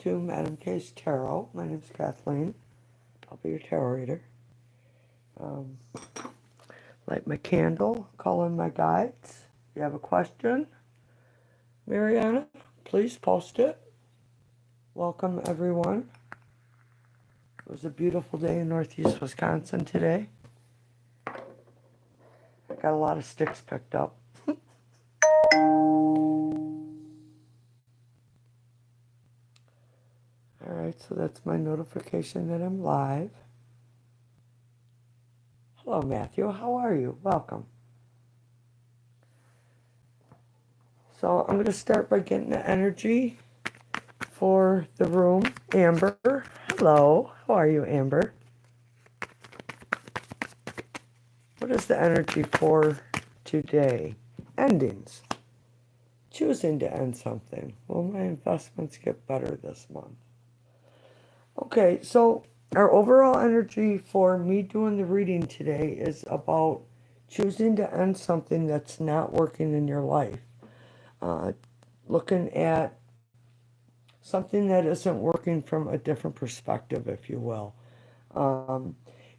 to Madam K's Tarot. My name is Kathleen. I'll be your tarot reader. Light my candle, call in my guides. If you have a question, Mariana, please post it. Welcome, everyone. It was a beautiful day in Northeast Wisconsin today. I got a lot of sticks picked up. Alright, so that's my notification that I'm live. Hello, Matthew. How are you? Welcome. So I'm going to start by getting the energy for the room. Amber. Hello. How are you, Amber? What is the energy for today? Endings. Choosing to end something. Will my investments get better this month? Okay, so our overall energy for me doing the reading today is about choosing to end something that's not working in your life. Looking at something that isn't working from a different perspective, if you will.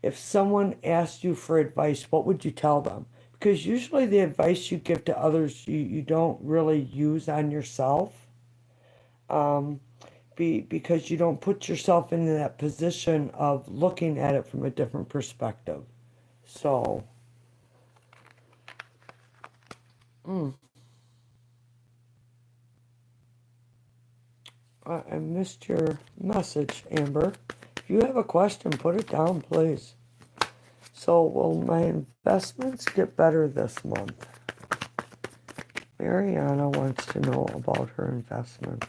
If someone asked you for advice, what would you tell them? Because usually the advice you give to others, you don't really use on yourself. Because you don't put yourself into that position of looking at it from a different perspective. So, I missed your message, Amber. If you have a question, put it down, please. So, will my investments get better this month? Mariana wants to know about her investments.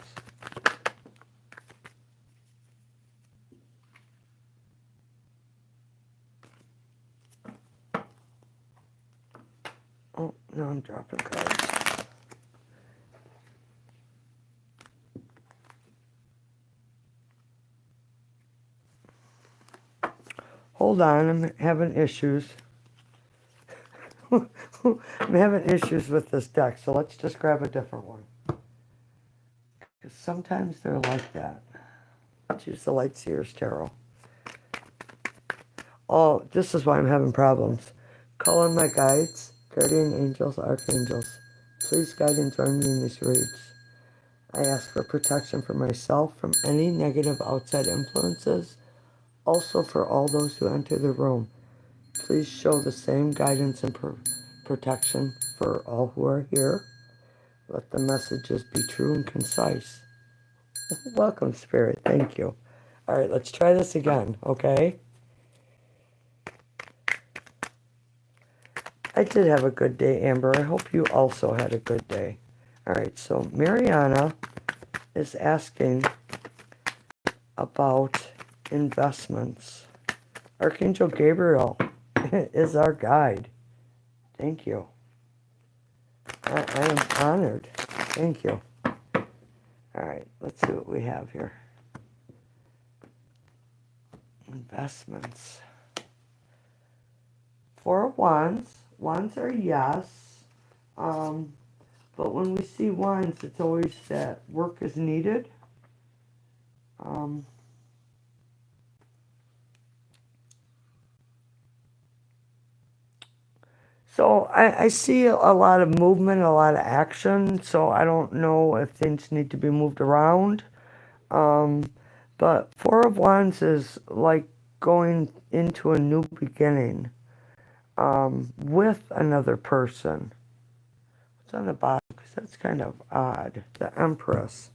Oh, no, I'm dropping cards. Hold on, I'm having issues. I'm having issues with this deck, so let's just grab a different one. Because sometimes they're like that. Let's use the Light Seers Tarot. Oh, this is why I'm having problems. Call in my guides, guardian angels, archangels. Please guide and join me in these reads. I ask for protection for myself from any negative outside influences, also for all those who enter the room. Please show the same guidance and protection for all who are here. Let the messages be true and concise. Welcome, Spirit. Thank you. All right, let's try this again, okay? I did have a good day, Amber. I hope you also had a good day. All right, so Mariana is asking about investments. Archangel Gabriel is our guide. Thank you. I am honored. Thank you. All right, let's see what we have here. Investments. Four of Wands. Wands are yes. But when we see wands, it's always that work is needed. So I see a lot of movement, a lot of action. So I don't know if things need to be moved around. But Four of Wands is like going into a new beginning with another person. What's on the bottom? Because that's kind of odd. The Empress.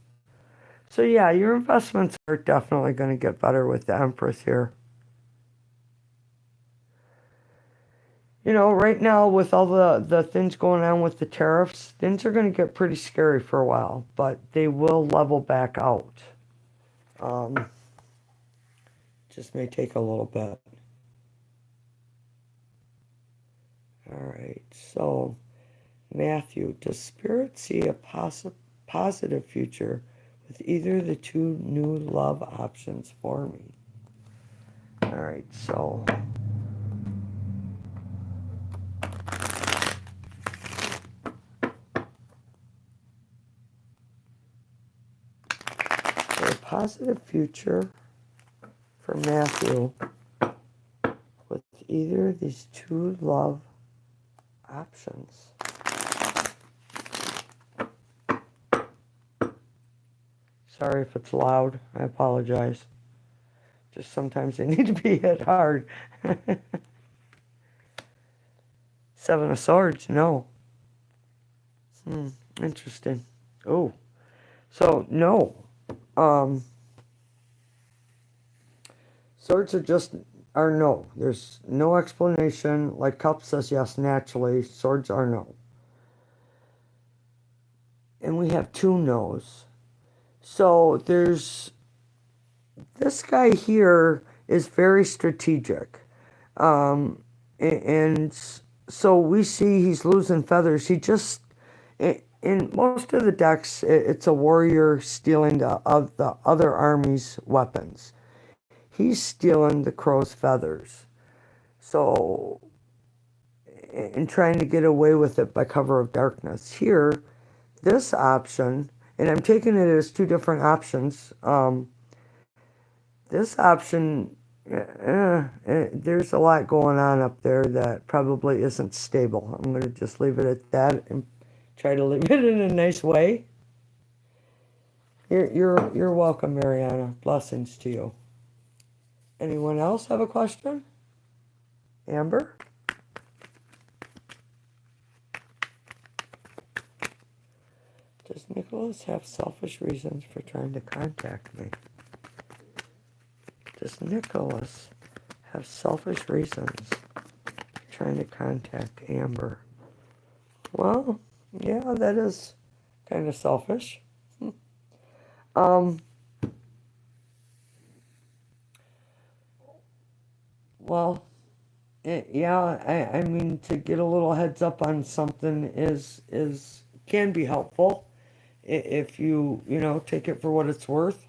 So yeah, your investments are definitely going to get better with the Empress here. You know, right now with all the things going on with the tariffs, things are going to get pretty scary for a while, but they will level back out. Just may take a little bit. All right, so Matthew, does Spirit see a positive future with either the two new love options for me? All right, so positive future for Matthew with either of these two love options. Sorry if it's loud. I apologize. Just sometimes they need to be hit hard. Seven of Swords, no. Interesting. Oh. So, no. Swords are no. There's no explanation. Like Cup says yes naturally. Swords are no. And we have two no's. So there's this guy here is very strategic. And so we see he's losing feathers. He just, in most of the decks, it's a warrior stealing of the other army's weapons. He's stealing the crow's feathers. So, and trying to get away with it by cover of darkness. Here, this option, and I'm taking it as two different options. This option, there's a lot going on up there that probably isn't stable. I'm going to just leave it at that and try to leave it in a nice way. You're welcome, Mariana. Blessings to you. Anyone else have a question? Amber? Does Nicholas have selfish reasons for trying to contact me? Does Nicholas have selfish reasons for trying to contact Amber? Well, yeah, that is kind of selfish. Well, I mean, to get a little heads up on something can be helpful if you take it for what it's worth.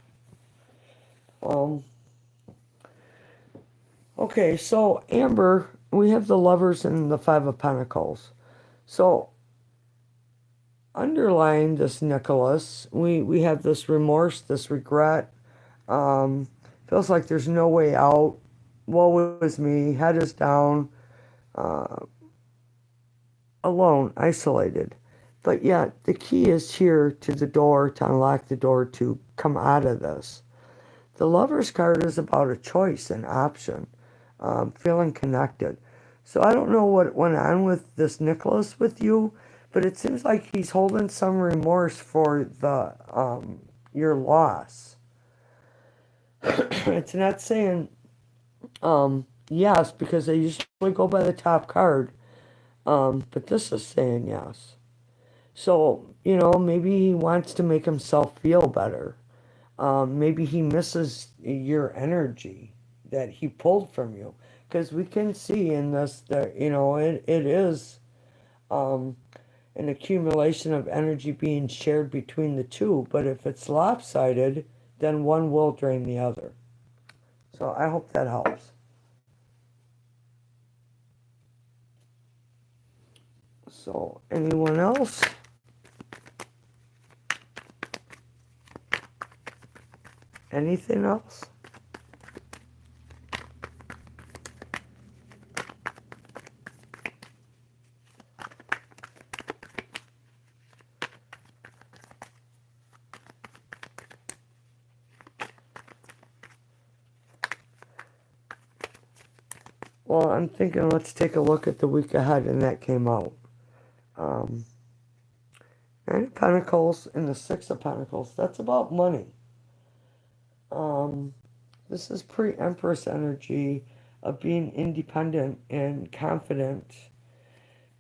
Okay, so Amber, we have the Lovers and the Five of Pentacles. So underlying this Nicholas, we have this remorse, this regret. Feels like there's no way out. Woe is me, head is down, alone, isolated. But yet, the key is here to the door, to unlock the door to come out of this. The Lover's card is about a choice, an option, feeling connected. So I don't know what went on with this Nicholas with you, but it seems like he's holding some remorse for your loss. It's not saying yes, because they usually go by the top card, but this is saying yes. So, maybe he wants to make himself feel better. Maybe he misses your energy that he pulled from you. Because we can see in this that, it is an accumulation of energy being shared between the two. But if it's lopsided, then one will drain the other. So I hope that helps. So, anyone else? Anything else? Well, I'm thinking let's take a look at the week ahead, and that came out. Nine of Pentacles and the Six of Pentacles. That's about money. This is pre-Empress energy of being independent and confident,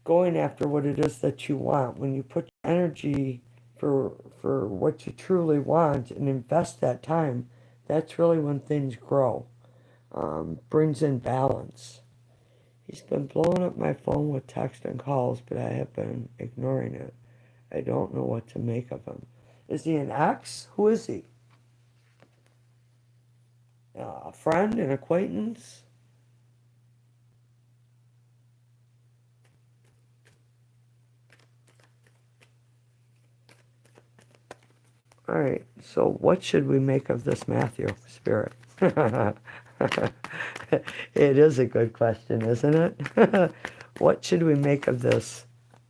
going after what it is that you want. When you put energy for what you truly want and invest that time, that's really when things grow. Brings in balance. He's been blowing up my phone with text and calls, but I have been ignoring it. I don't know what to make of him. Is he an ex? Who is he? A friend, an acquaintance? All right, so what should we make of this, Matthew, Spirit? It is a good question, isn't it? What should we make of this?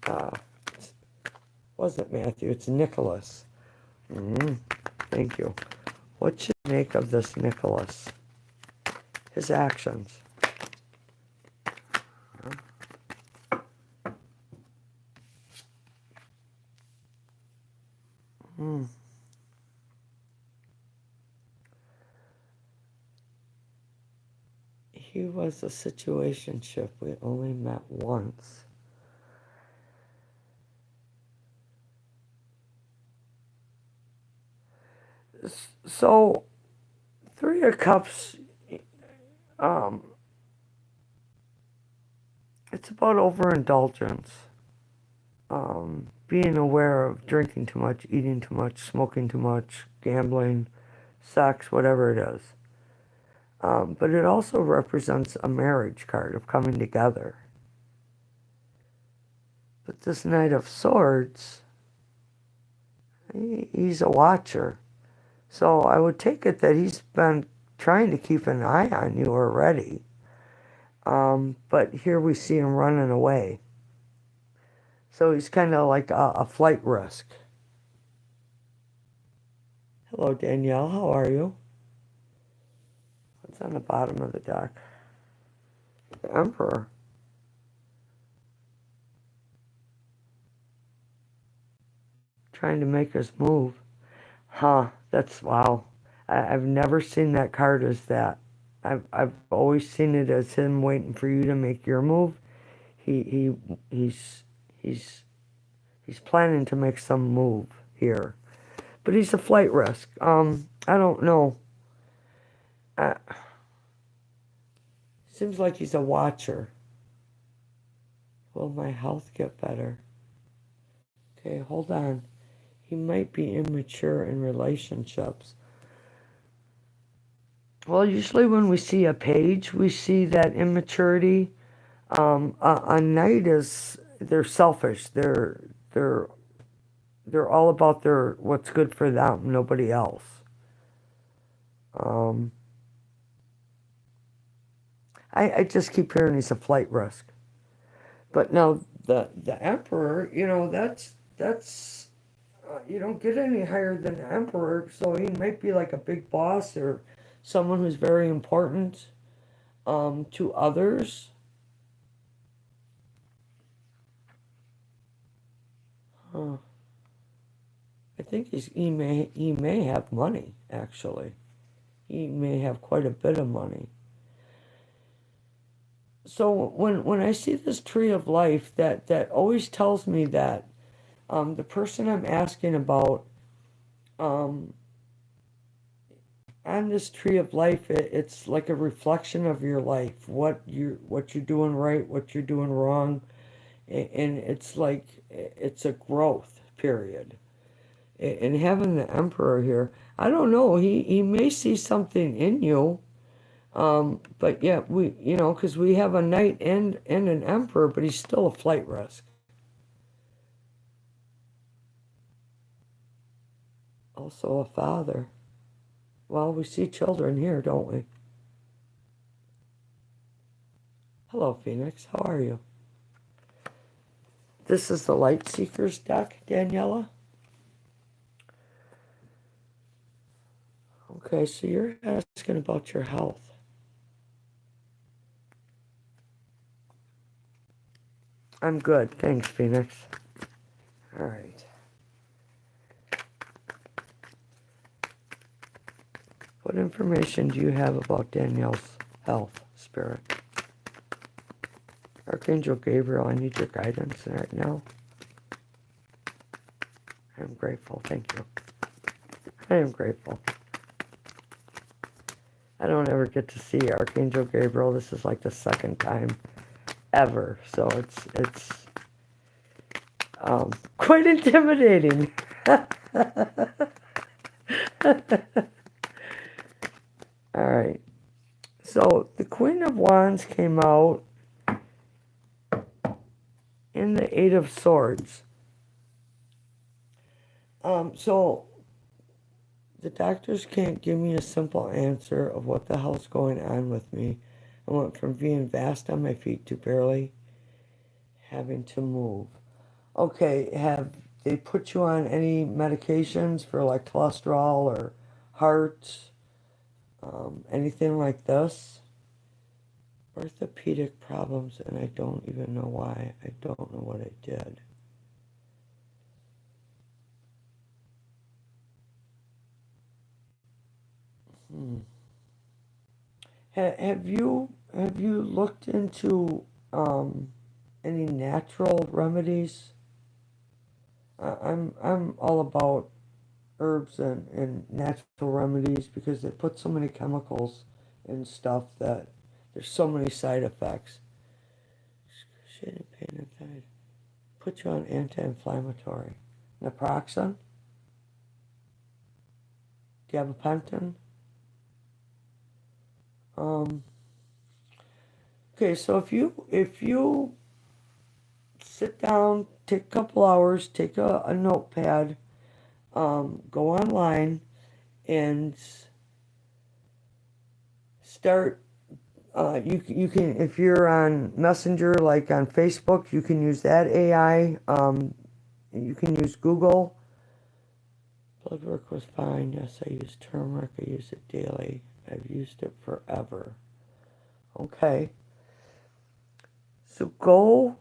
Uh, wasn't Matthew, it's Nicholas. Thank you. What should we make of this Nicholas? His actions. He was a situationship. We only met once. So, Three of Cups, um, it's about overindulgence. Being aware of drinking too much, eating too much, smoking too much, gambling, sex, whatever it is. But it also represents a marriage card of coming together. But this Knight of Swords, he's a watcher. So I would take it that he's been trying to keep an eye on you already. But here we see him running away. So he's kind of like a flight risk. Hello, Danielle. How are you? What's on the bottom of the deck? The Emperor. Trying to make us move. Huh, that's wow. I've never seen that card as that. I've always seen it as him waiting for you to make your move. He's planning to make some move here. But he's a flight risk. I don't know. Seems like he's a watcher. Will my health get better? Okay, hold on. He might be immature in relationships. Well, usually when we see a page, we see that immaturity. A knight is, they're selfish. They're all about what's good for them, nobody else. I just keep hearing he's a flight risk. But now the Emperor, that's you don't get any higher than the Emperor, so he might be like a big boss or someone who's very important to others. Huh. I think he may have money, actually. He may have quite a bit of money. So when I see this tree of life, that always tells me that the person I'm asking about, on this tree of life, it's like a reflection of your life, what you're doing right, what you're doing wrong, and it's like it's a growth period. And having the Emperor here, I don't know, he may see something in you. But yeah, because we have a knight and an emperor, but he's still a flight risk. Also a father. Well, we see children here, don't we? Hello, Phoenix. How are you? This is the Light Seekers deck, Daniela. Okay, so you're asking about your health. I'm good. Thanks, Phoenix. All right. What information do you have about Danielle's health, Spirit? Archangel Gabriel, I need your guidance right now. I'm grateful. Thank you. I am grateful. I don't ever get to see Archangel Gabriel. This is like the second time ever, so it's quite intimidating. All right. So the Queen of Wands came out in the Eight of Swords. So The doctors can't give me a simple answer of what the hell's going on with me. I went from being fast on my feet to barely having to move. Okay, have they put you on any medications for like cholesterol or heart, anything like this? Orthopedic problems, and I don't even know why. I don't know what I did. Hmm. Have you looked into any natural remedies? I'm all about herbs and natural remedies because they put so many chemicals and stuff that there's so many side effects. Excruciating pain inside. Put you on anti-inflammatory. Naproxen, gabapentin. Um, okay, so if you sit down, take a couple hours, take a notepad, go online and start. You can, if you're on Messenger like on Facebook, you can use that AI. You can use Google. Blood work was fine. Yes, I use turmeric. I use it daily. I've used it forever. Okay, so go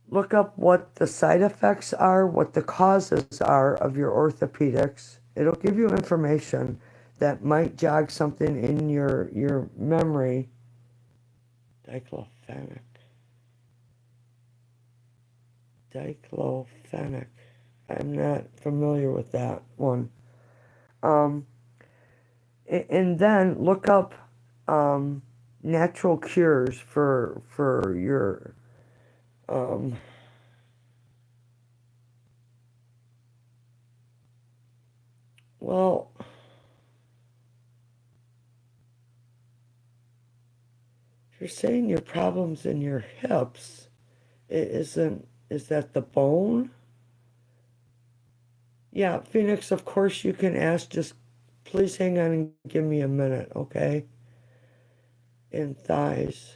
look up what the side effects are, what the causes are of your orthopedics. It'll give you information that might jog something in your memory. Diclofenac. Diclofenac. I'm not familiar with that one. Um, and then look up natural cures for your um, well, if you're saying your problems in your hips, is that the bone? Yeah, Phoenix, of course you can ask. Just please hang on and give me a minute, okay? In thighs.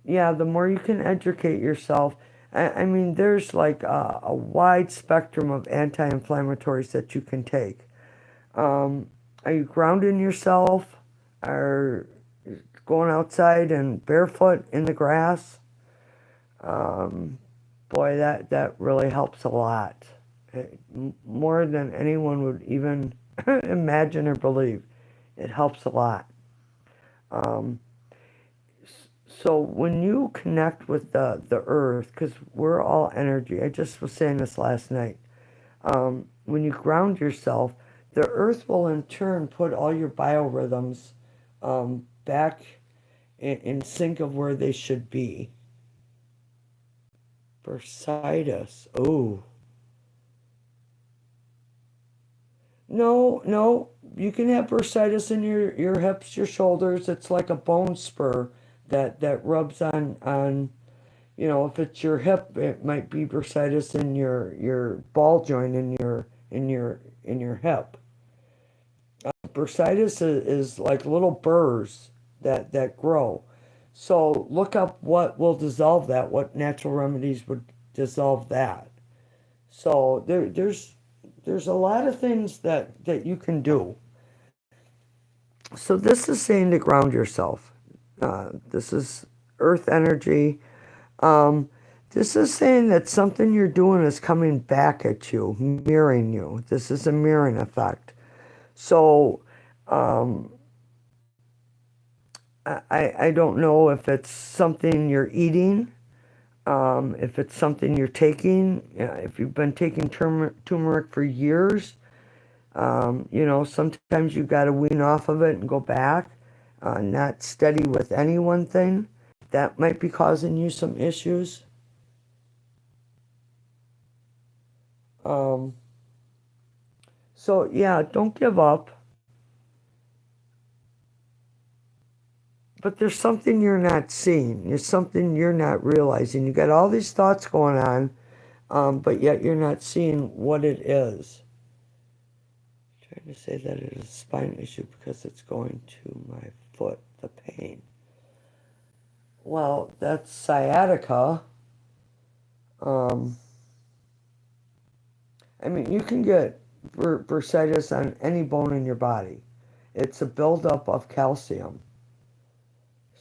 Yeah, the more you can educate yourself. I mean, there's like a wide spectrum of anti-inflammatories that you can take. Are you grounding yourself? Are you going outside and barefoot in the grass? Um, Boy, that really helps a lot. More than anyone would even imagine or believe. It helps a lot. Um, so when you connect with the earth, because we're all energy, I just was saying this last night. When you ground yourself, the earth will in turn put all your biorhythms back in sync of where they should be. Bursitis. Oh. No, no. You can have bursitis in your hips, your shoulders. It's like a bone spur that rubs on, if it's your hip, it might be bursitis in your ball joint in your hip. Bursitis is like little burrs that grow. So look up what will dissolve that, what natural remedies would dissolve that. So there's a lot of things that you can do. So this is saying to ground yourself. This is earth energy. Um, this is saying that something you're doing is coming back at you, mirroring you. This is a mirroring effect. So um, I don't know if it's something you're eating, if it's something you're taking, if you've been taking turmeric for years. Sometimes you got to wean off of it and go back, not steady with any one thing. That might be causing you some issues. Um, yeah, don't give up. but there's something you're not seeing. There's something you're not realizing. You got all these thoughts going on, but yet you're not seeing what it is. I'm trying to say that it is a spine issue because it's going to my foot, the pain. Well, that's sciatica. Um, I mean, you can get bursitis on any bone in your body. It's a buildup of calcium.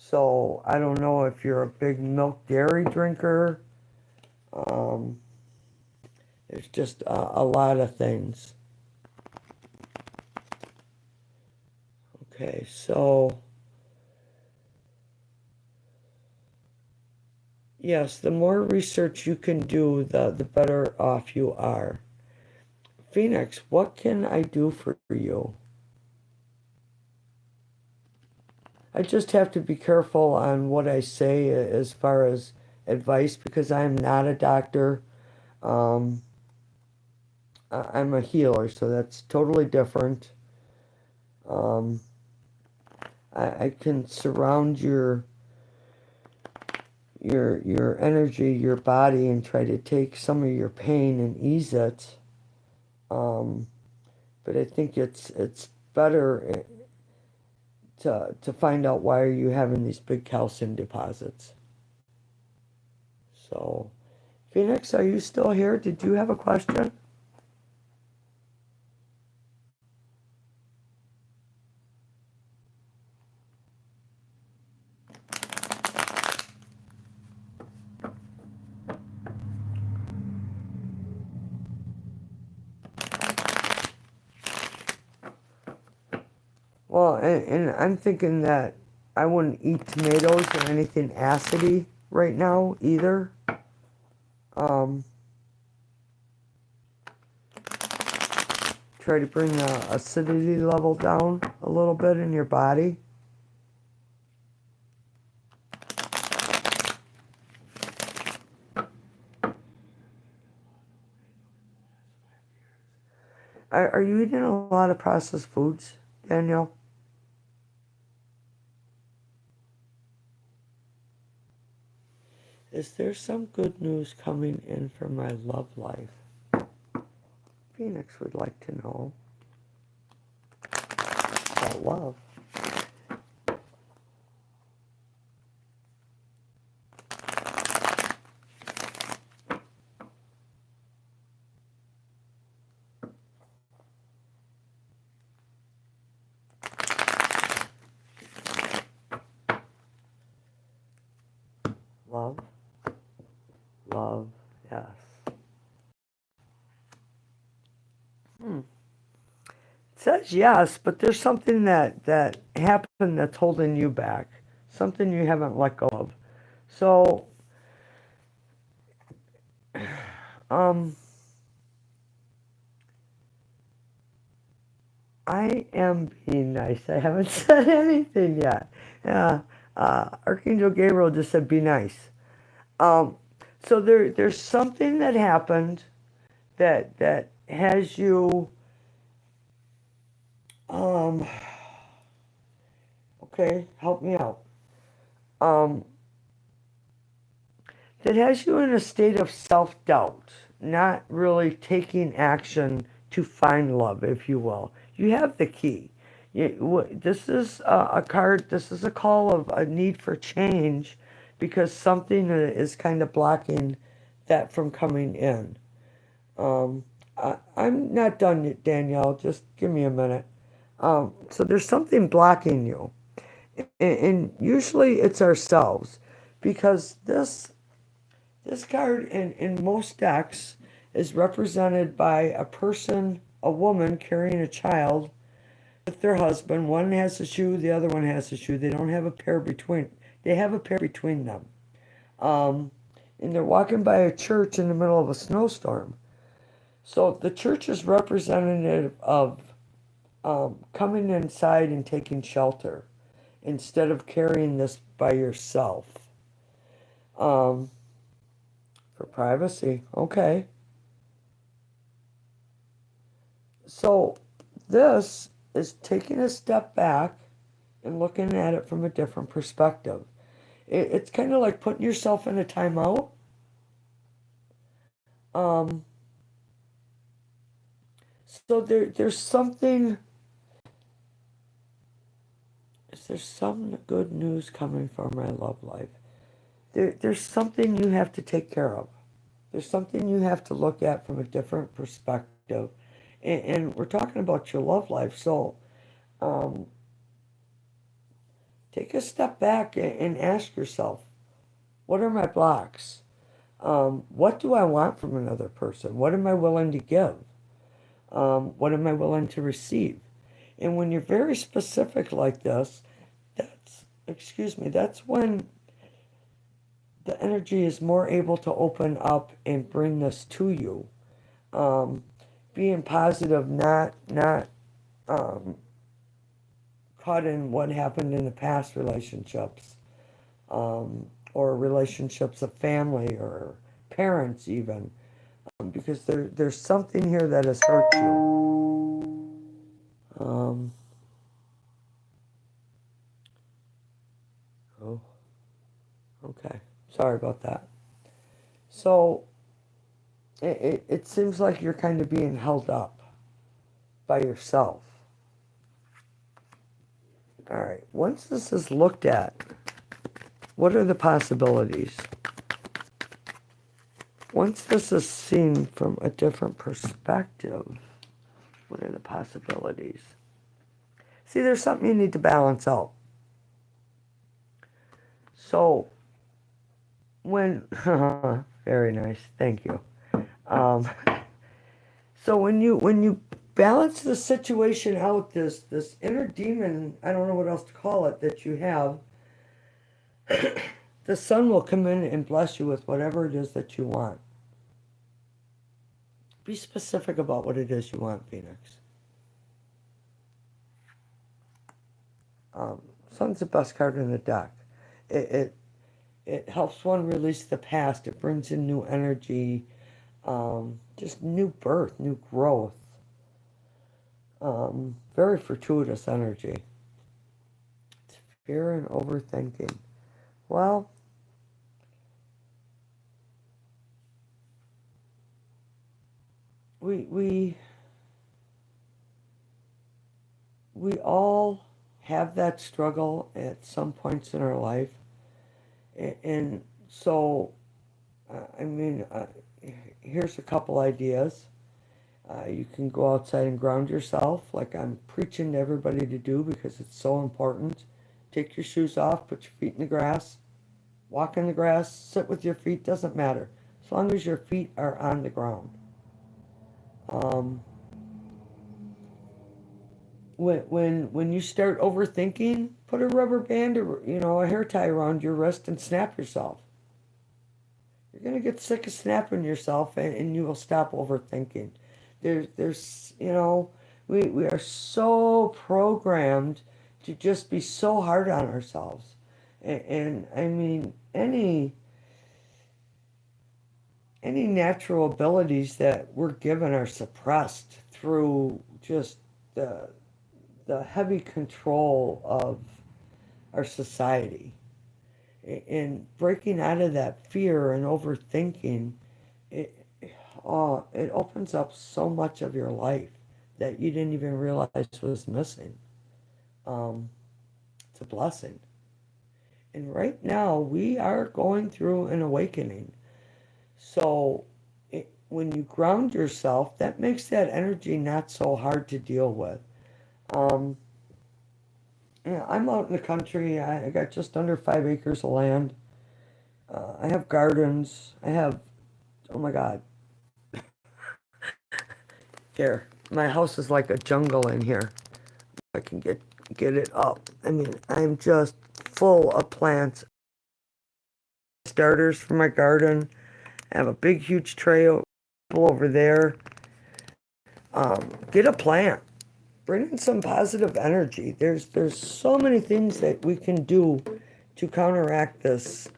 So I don't know if you're a big milk dairy drinker. Um, there's just a lot of things. Okay, so yes, the more research you can do, the better off you are. Phoenix, what can I do for you? I just have to be careful on what I say as far as advice because I'm not a doctor. Um, I'm a healer, so that's totally different. Um, I can surround your energy, your body, and try to take some of your pain and ease it. Um, but I think it's better to find out why are you having these big calcium deposits. So, Phoenix, are you still here? Did you have a question? Well, and I'm thinking that I wouldn't eat tomatoes or anything acidy right now either. Um, Try to bring the acidity level down a little bit in your body. Are you eating a lot of processed foods, Danielle? Is there some good news coming in for my love life? Phoenix would like to know about love. Love, love, yes. Hmm. It says yes, but there's something that happened that's holding you back. Something you haven't let go of. So, um, I am being nice. I haven't said anything yet. Yeah, Archangel Gabriel just said, "Be nice." Um, so there's something that happened that has you. Um, okay, help me out. Um, that has you in a state of self-doubt, not really taking action to find love, if you will. You have the key. This is a card, this is a call of a need for change because something is kind of blocking that from coming in. I'm not done yet, Danielle. Just give me a minute. So there's something blocking you. And usually it's ourselves because this card in most decks is represented by a person, a woman carrying a child with their husband. One has a shoe, the other one has a shoe. They don't have a pair between. They have a pair between them. Um, and they're walking by a church in the middle of a snowstorm. So the church is representative of coming inside and taking shelter instead of carrying this by yourself. Um, for privacy. Okay. So this is taking a step back and looking at it from a different perspective. It's kind of like putting yourself in a timeout. Um, so there's something. Is there some good news coming from my love life? There's something you have to take care of. There's something you have to look at from a different perspective. And we're talking about your love life. So um, take a step back and ask yourself, what are my blocks? What do I want from another person? What am I willing to give? What am I willing to receive? And when you're very specific like this, that's when the energy is more able to open up and bring this to you. Um, Being positive, not um, caught in what happened in the past relationships, or relationships of family or parents even, because there's something here that has hurt you. Um, oh, okay. Sorry about that. So it seems like you're kind of being held up by yourself. All right. Once this is looked at, what are the possibilities? Once this is seen from a different perspective, what are the possibilities? See, there's something you need to balance out. So, when, very nice, thank you. Um, so when you balance the situation out, this inner demon, I don't know what else to call it, that you have, the sun will come in and bless you with whatever it is that you want. Be specific about what it is you want, Phoenix. Um, Sun's the best card in the deck. It, it it helps one release the past. It brings in new energy, just new birth, new growth. Very fortuitous energy. It's fear and overthinking. Well, we we we all have that struggle at some points in our life, and so I mean, here's a couple ideas. You can go outside and ground yourself, like I'm preaching to everybody to do because it's so important. Take your shoes off, put your feet in the grass, walk in the grass, sit with your feet, doesn't matter. As long as your feet are on the ground. Um, when you start overthinking, put a rubber band or a hair tie around your wrist and snap yourself. You're gonna get sick of snapping yourself, and you will stop overthinking. There's we are so programmed to just be so hard on ourselves, and I mean any natural abilities that we're given are suppressed through just the the heavy control of our society. And breaking out of that fear and overthinking, it it opens up so much of your life that you didn't even realize was missing. Um, it's a blessing. And right now, we are going through an awakening. So, when you ground yourself, that makes that energy not so hard to deal with. Um, yeah, I'm out in the country. I got just under 5 acres of land. I have gardens. I have, oh my God, here. My house is like a jungle in here. I can get it up. I mean, I'm just full of plants. Starters for my garden. I have a big, huge tray over there. Get a plant. Bring in some positive energy. There's so many things that we can do to counteract this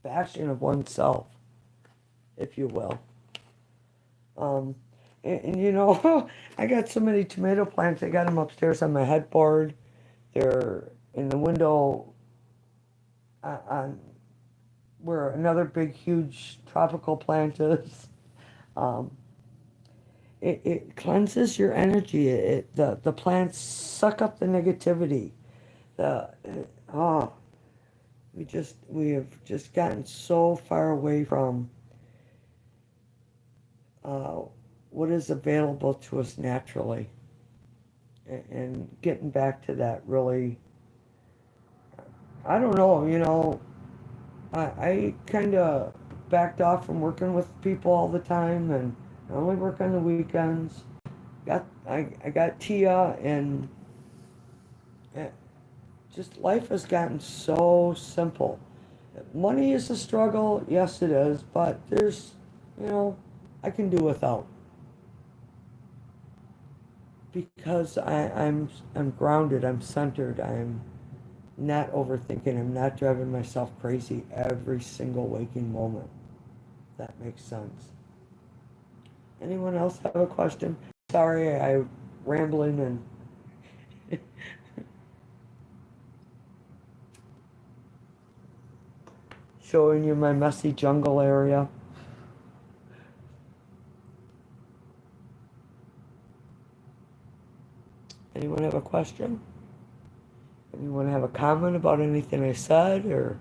bashing of oneself, if you will. Um, and you know, I got so many tomato plants. I got them upstairs on my headboard. They're in the window on where another big, huge tropical plant is. Um, it cleanses your energy. The plants suck up the negativity. The oh, we have just gotten so far away from uh, what is available to us naturally, and getting back to that really. I don't know. I kind of backed off from working with people all the time, and I only work on the weekends. I got Tia, and uh, just life has gotten so simple. Money is a struggle, yes it is, but you know, I can do without because I'm grounded, I'm centered, I'm not overthinking, I'm not driving myself crazy every single waking moment. If that makes sense. Anyone else have a question? Sorry, I'm rambling and showing you my messy jungle area. Anyone have a question? Anyone have a comment about anything I said or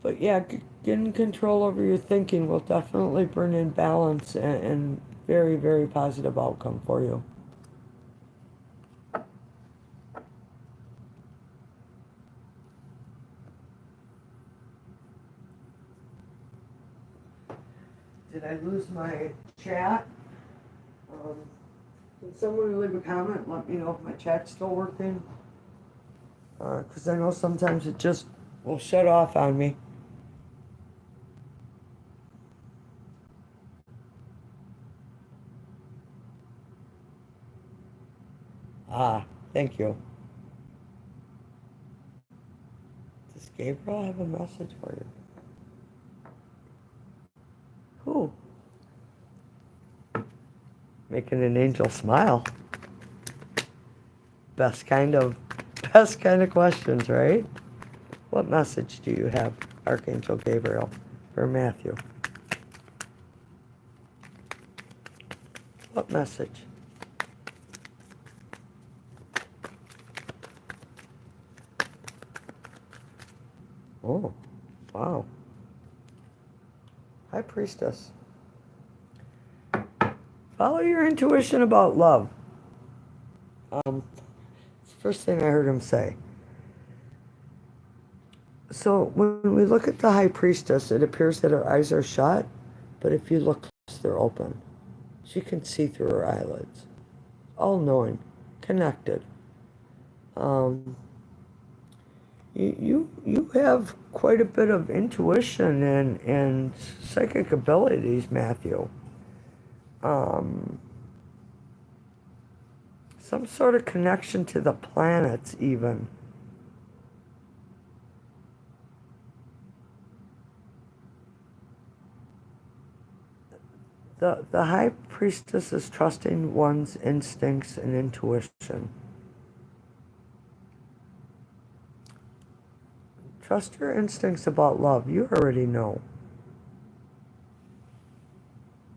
but yeah, getting control over your thinking will definitely bring in balance and very, very positive outcome for you. Did I lose my chat? Um, can someone leave a comment and let me know if my chat's still working? Because I know sometimes it just will shut off on me. Ah, thank you. Does Gabriel have a message for you? Who? Making an angel smile. Best kind of, best kind of questions, right? What message do you have, Archangel Gabriel, for Matthew? What message? Oh, wow. High Priestess. Follow your intuition about love. It's the first thing I heard him say. So when we look at the High Priestess, it appears that her eyes are shut, but if you look close, they're open. She can see through her eyelids. All knowing, connected. Um, you have quite a bit of intuition and psychic abilities, Matthew. Um, some sort of connection to the planets, even. The High Priestess is trusting one's instincts and intuition. Trust your instincts about love. You already know.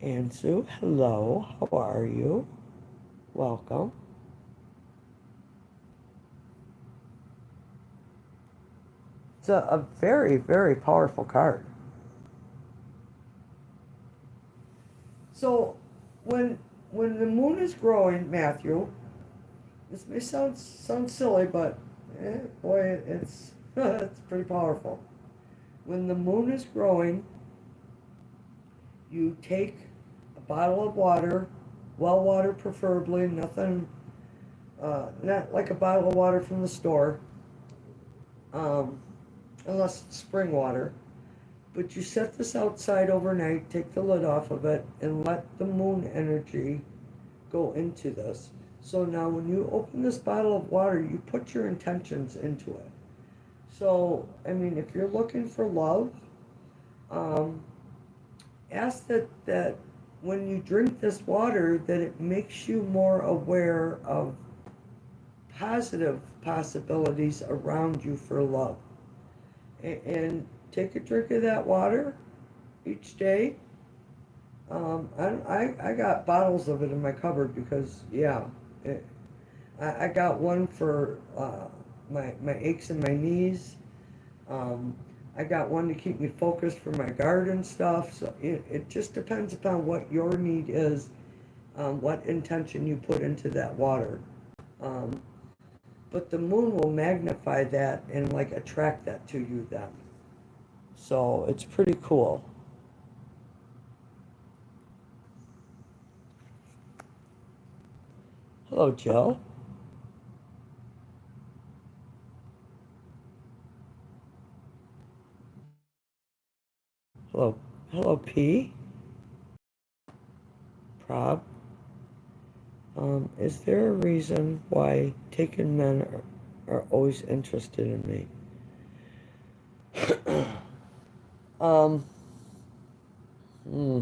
Ansu, hello. How are you? Welcome. It's a very, very powerful card. So, when when the moon is growing, Matthew, this may sound silly, but boy, it's it's pretty powerful. When the moon is growing, you take a bottle of water, well water preferably, nothing, not like a bottle of water from the store, um, unless it's spring water. But you set this outside overnight, take the lid off of it, and let the moon energy go into this. So now when you open this bottle of water, you put your intentions into it. So, I mean, if you're looking for love, um, ask that when you drink this water, that it makes you more aware of positive possibilities around you for love. And take a drink of that water each day. I got bottles of it in my cupboard because, yeah, it, I got one for my aches in my knees. Um, I got one to keep me focused for my garden stuff. So it just depends upon what your need is, what intention you put into that water. Um, but the moon will magnify that and like attract that to you then. So it's pretty cool. Hello, Jill. Hello, hello, P. Prob. Is there a reason why taken men are always interested in me? um, hmm.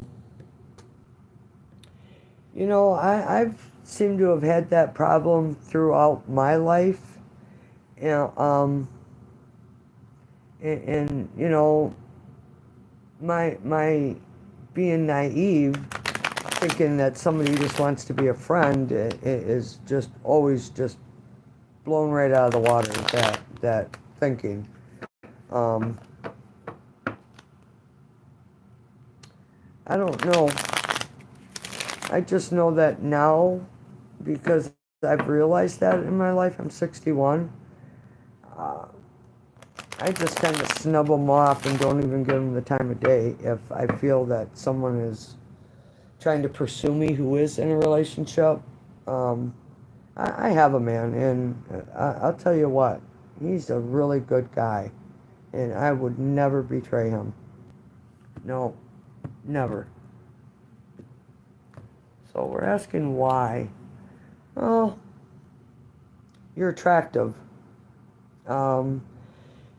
You know, I've seemed to have had that problem throughout my life. You know, and you know, my being naive, thinking that somebody just wants to be a friend, is just always just blown right out of the water. That thinking. Um, I don't know. I just know that now, because I've realized that in my life. I'm 61. Uh, I just kind of snub them off and don't even give them the time of day if I feel that someone is trying to pursue me who is in a relationship. Um, I have a man, and I'll tell you what, he's a really good guy, and I would never betray him. No, never. So we're asking why. Oh, you're attractive. Um,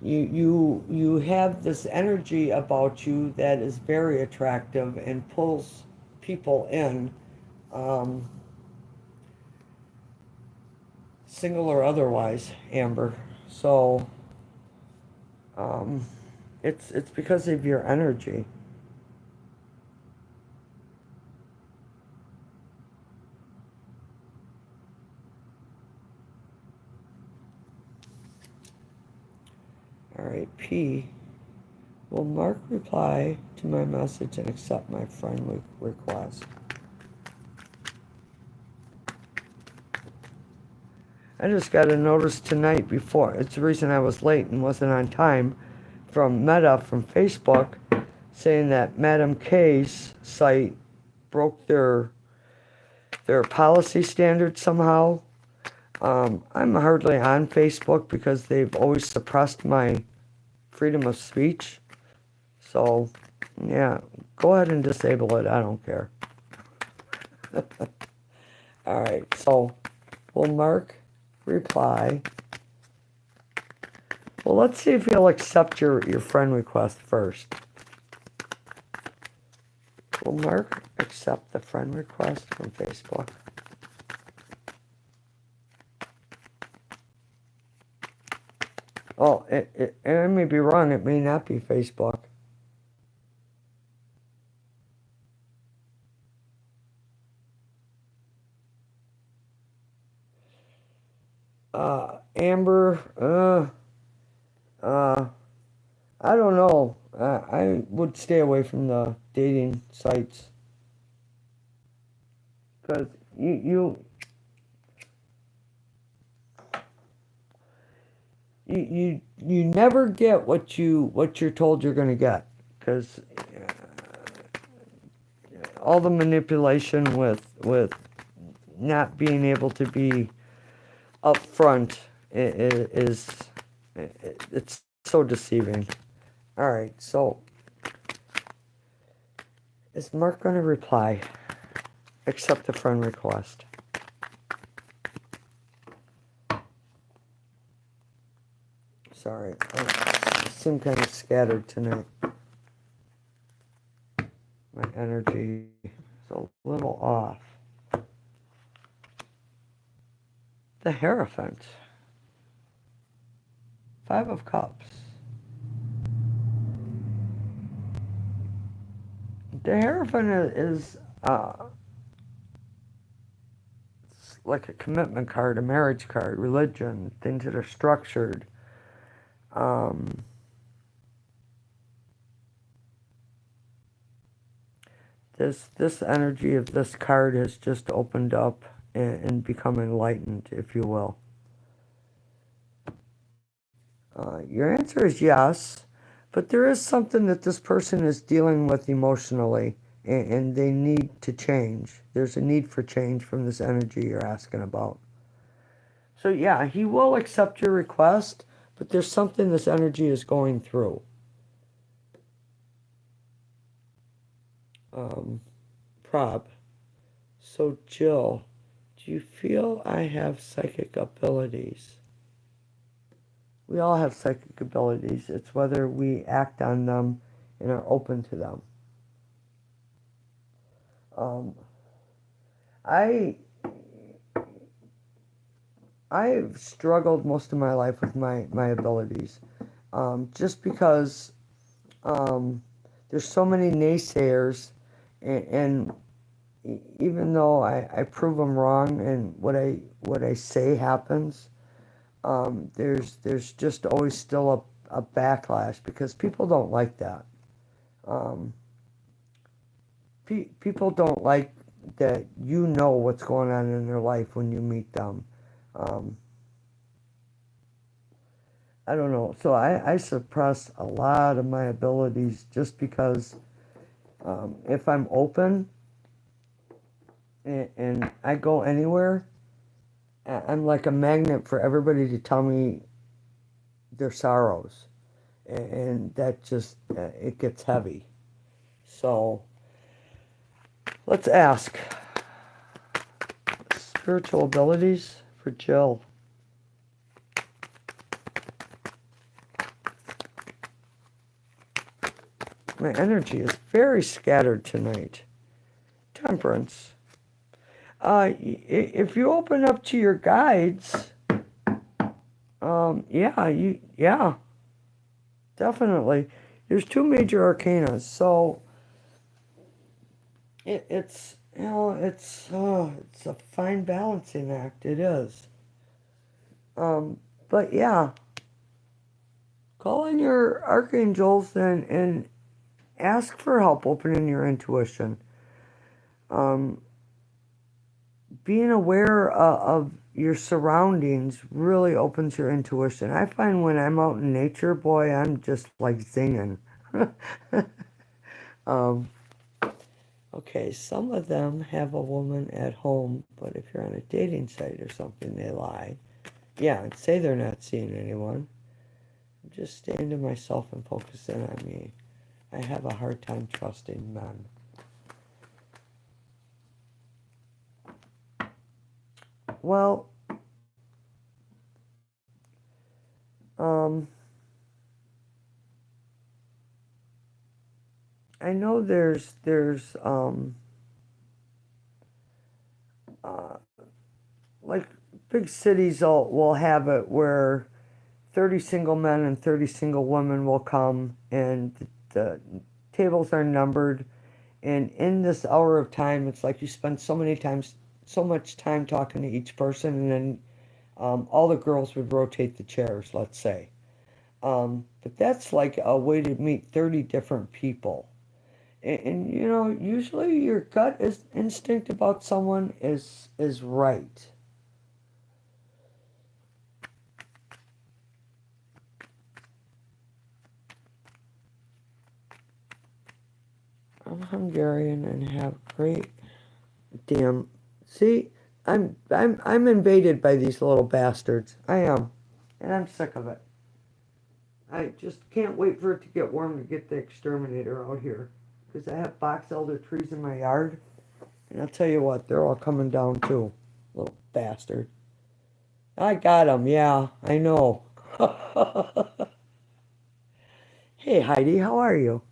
you have this energy about you that is very attractive and pulls people in, um, single or otherwise, Amber. So um, it's because of your energy. All right, P. Will Mark reply to my message and accept my friend request? I just got a notice tonight before. It's the reason I was late and wasn't on time from Meta from Facebook saying that Madam K's site broke their policy standards somehow. I'm hardly on Facebook because they've always suppressed my freedom of speech. So, yeah, go ahead and disable it. I don't care. All right, so will Mark reply? Well, let's see if he'll accept your friend request first. Will Mark accept the friend request from Facebook? Oh, I may be wrong. It may not be Facebook. Amber, uh, I don't know. I would stay away from the dating sites because you never get what you're told you're going to get because all the manipulation with not being able to be upfront is it's so deceiving. All right, so is Mark going to reply? Accept the friend request. Sorry, I seem kind of scattered tonight. My energy is a little off. The Hierophant. 5 of Cups. The Hierophant is like a commitment card, a marriage card, religion, things that are structured. Um, this energy of this card has just opened up and become enlightened, if you will. Your answer is yes, but there is something that this person is dealing with emotionally, and they need to change. There's a need for change from this energy you're asking about. So yeah, he will accept your request, but there's something this energy is going through. Prob. So Jill, do you feel I have psychic abilities? We all have psychic abilities. It's whether we act on them and are open to them. Um, I I've struggled most of my life with my abilities, just because there's so many naysayers, and even though I prove them wrong and what I say happens, there's just always still a backlash because people don't like that. Um, people don't like that you know what's going on in their life when you meet them. Um, I don't know. So I suppress a lot of my abilities just because if I'm open and I go anywhere, I'm like a magnet for everybody to tell me their sorrows. And that just, it gets heavy. So let's ask spiritual abilities for Jill. My energy is very scattered tonight. Temperance. If you open up to your guides, yeah, definitely. There's 2 major arcanas, so it's a fine balancing act. It is. But yeah, call in your archangels and ask for help opening your intuition. Um, Being aware of your surroundings really opens your intuition. I find when I'm out in nature, boy, I'm just like zinging. Okay, some of them have a woman at home, but if you're on a dating site or something, they lie. Yeah, and say they're not seeing anyone. I'm just staying to myself and focusing on me. I have a hard time trusting men. Well, um, I know uh, like big cities will have it where 30 single men and 30 single women will come, and the tables are numbered, and in this hour of time it's like you spend so much time talking to each person, and then all the girls would rotate the chairs, let's say. But that's like a way to meet 30 different people. And you know, usually your gut is instinct about someone is right. I'm Hungarian and have great damn. See, I'm invaded by these little bastards. I am, and I'm sick of it. I just can't wait for it to get warm to get the exterminator out here, because I have box elder trees in my yard, and I'll tell you what, they're all coming down too, little bastard. I got him. Yeah, I know. Hey Heidi, how are you?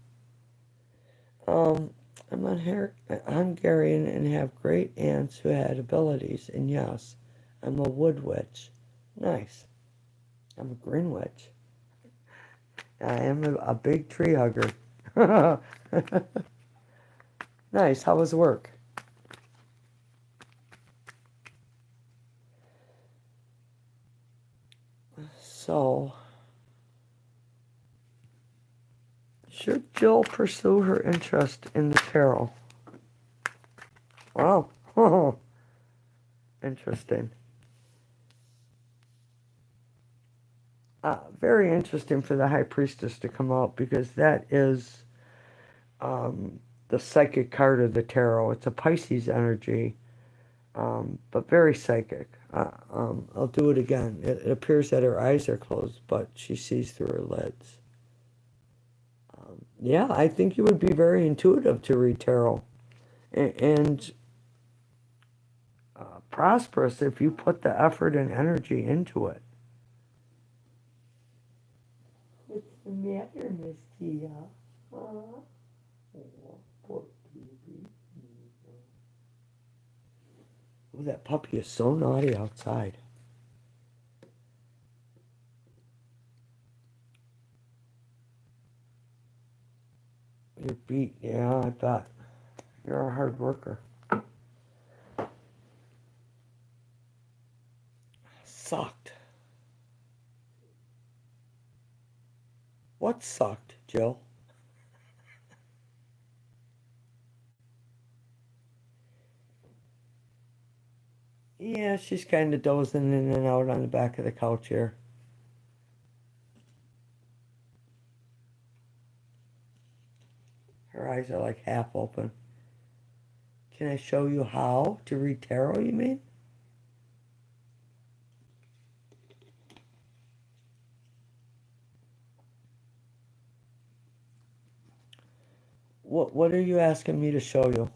Um, I'm on here. Hungarian and have great aunts who had abilities, and yes, I'm a wood witch. Nice. I'm a green witch. I am a big tree hugger. Nice. How was work? So, should Jill pursue her interest in the tarot? Wow. Interesting. Very interesting for the High Priestess to come out because that is the psychic card of the tarot. It's a Pisces energy, but very psychic. I'll do it again. It appears that her eyes are closed, but she sees through her lids. Yeah, I think you would be very intuitive to read tarot and prosperous if you put the effort and energy into it. What's the matter, Miss Tia? Oh, poor baby. Oh, that puppy is so naughty outside. You're beat. Yeah, I bet. You're a hard worker. Sucked. What sucked, Jill? Yeah, she's kind of dozing in and out on the back of the couch here. Her eyes are like half open. Can I show you how to read tarot, you mean? What are you asking me to show you?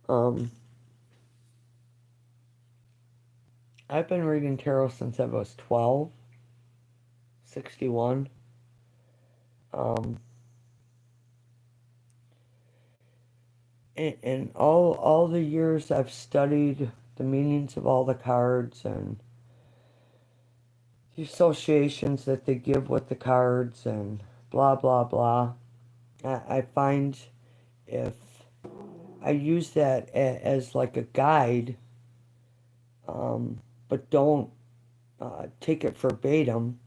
Um, I've been reading tarot since I was 12, 61. Um, and all the years I've studied the meanings of all the cards and the associations that they give with the cards and blah blah blah. I find if I use that as like a guide, but don't take it verbatim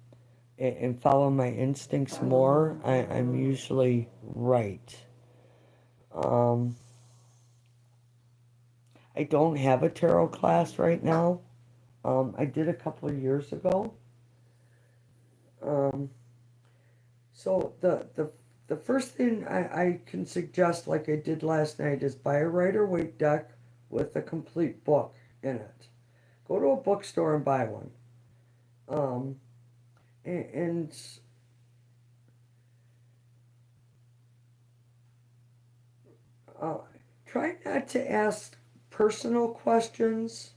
and follow my instincts more, I'm usually right. Um, I don't have a tarot class right now. I did a couple of years ago. Um, so the first thing I can suggest, like I did last night, is buy a Rider-Waite deck with a complete book in it. Go to a bookstore and buy one. Um, and uh, try not to ask personal questions.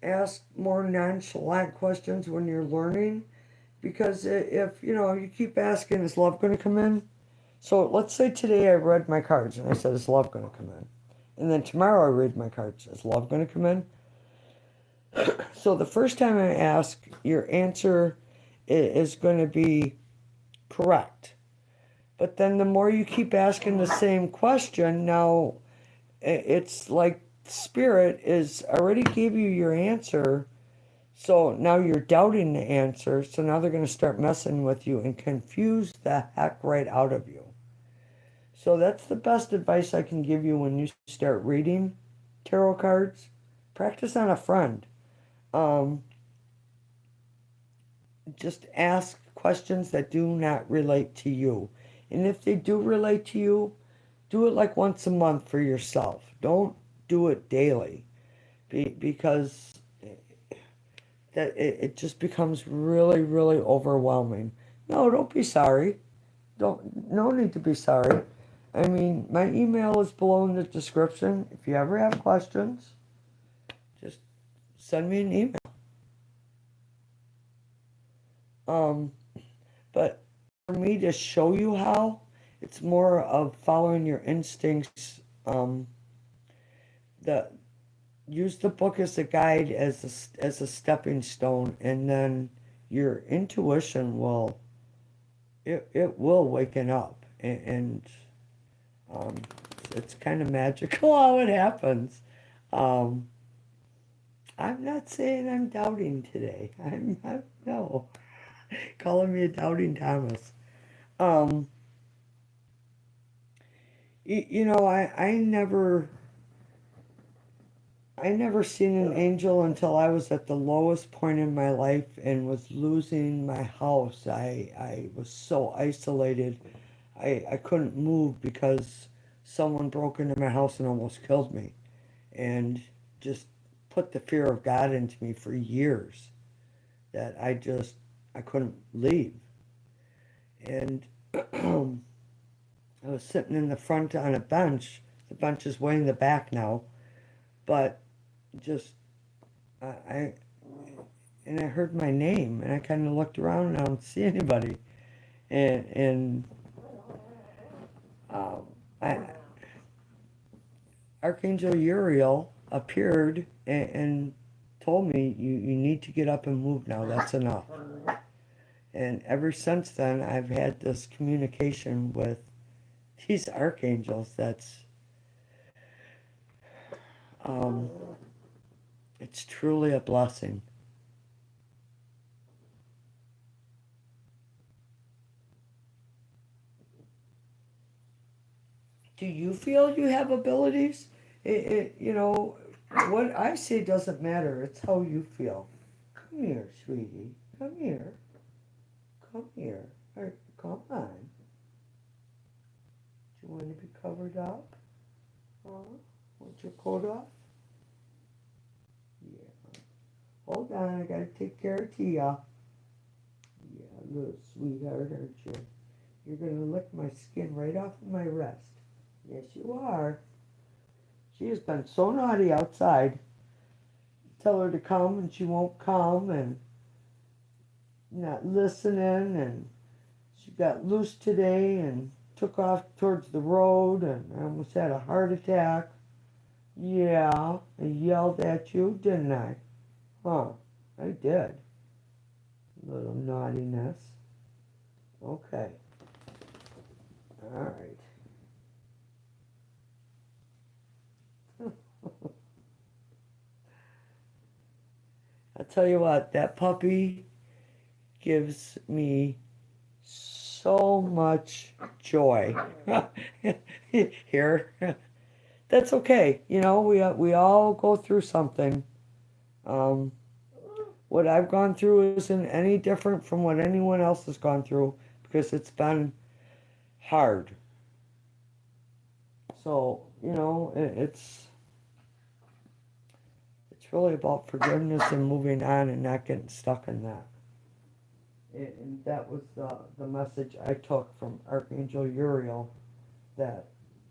Ask more nonchalant questions when you're learning, because if you keep asking, is love going to come in? So let's say today I read my cards and I said, is love going to come in? And then tomorrow I read my cards, is love going to come in? So the first time I ask, your answer is going to be correct. But then the more you keep asking the same question, now it's like spirit is already gave you your answer. So now you're doubting the answer. So now they're going to start messing with you and confuse the heck right out of you. So that's the best advice I can give you when you start reading tarot cards. Practice on a friend. Um, just ask questions that do not relate to you. And if they do relate to you, do it like once a month for yourself. Don't do it daily because it just becomes really, really overwhelming. No, don't be sorry. No need to be sorry. I mean, my email is below in the description. If you ever have questions, just send me an email. Um, but for me to show you how, it's more of following your instincts. The use the book as a guide, as a stepping stone, and then your intuition will it will waken up, and um, it's kind of magical how it happens. Um, I'm not saying I'm doubting today. I'm not, no, calling me a doubting Thomas. Um, you know, I never seen an angel until I was at the lowest point in my life and was losing my house. I was so isolated. I couldn't move because someone broke into my house and almost killed me, and just put the fear of God into me for years, that I couldn't leave. And I was sitting in the front on a bench. The bench is way in the back now, but just I and I heard my name, and I kind of looked around and I don't see anybody, and um, I, Archangel Uriel appeared and told me, you need to get up and move now. That's enough. And ever since then, I've had this communication with these archangels. Um, it's truly a blessing. Do you feel you have abilities? You know, what I say doesn't matter. It's how you feel. Come here, sweetie. Come here. Come here. Come on. Do you want to be covered up? Huh? Want your coat off? Yeah. Hold on, I gotta take care of Tia. Yeah, little sweetheart, aren't you? You're gonna lick my skin right off of my wrist. Yes, you are. She has been so naughty outside. Tell her to come and she won't come, and not listening, and she got loose today and took off towards the road, and I almost had a heart attack. Yeah, I yelled at you, didn't I? Huh, I did. Little naughtiness. Okay, alright. I'll tell you what, that puppy gives me so much joy. Here. That's okay. You know, we all go through something. Um, what I've gone through isn't any different from what anyone else has gone through, because it's been hard. So, you know, it's really about forgiveness and moving on and not getting stuck in that. And that was the message I took from Archangel Uriel, that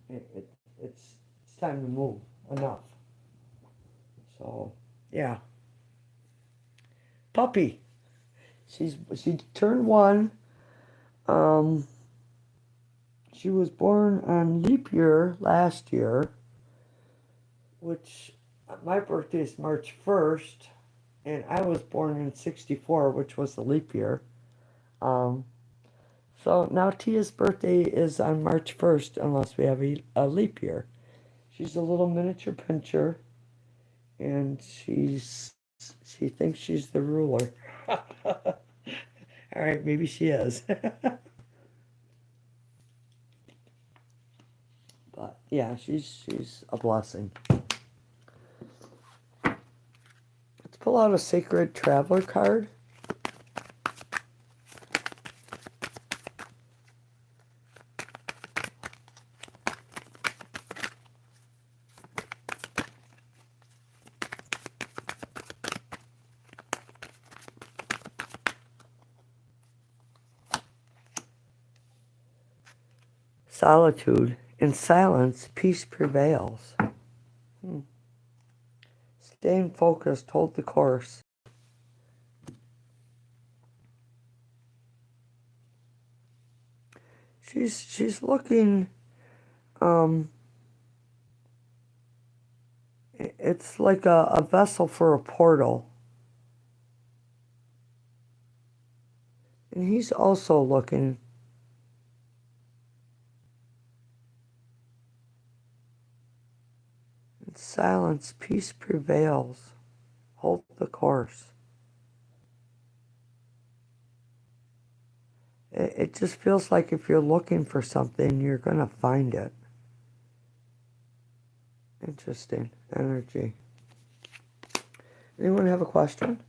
it, it, it's time to move. Enough. So, yeah. Puppy. She turned one. Um, she was born on leap year last year, which my birthday is March 1st, and I was born in 64, which was the leap year. Um, so now Tia's birthday is on March 1st, unless we have a leap year. She's a little miniature pincher, and she thinks she's the ruler. All right, maybe she is. But yeah, she's a blessing. Let's pull out a sacred traveler card. Solitude. In silence, peace prevails. Staying focused, hold the course. She's looking, it's like a vessel for a portal. And he's also looking. In silence, peace prevails. Hold the course. It just feels like if you're looking for something, you're going to find it. Interesting energy. Anyone have a question?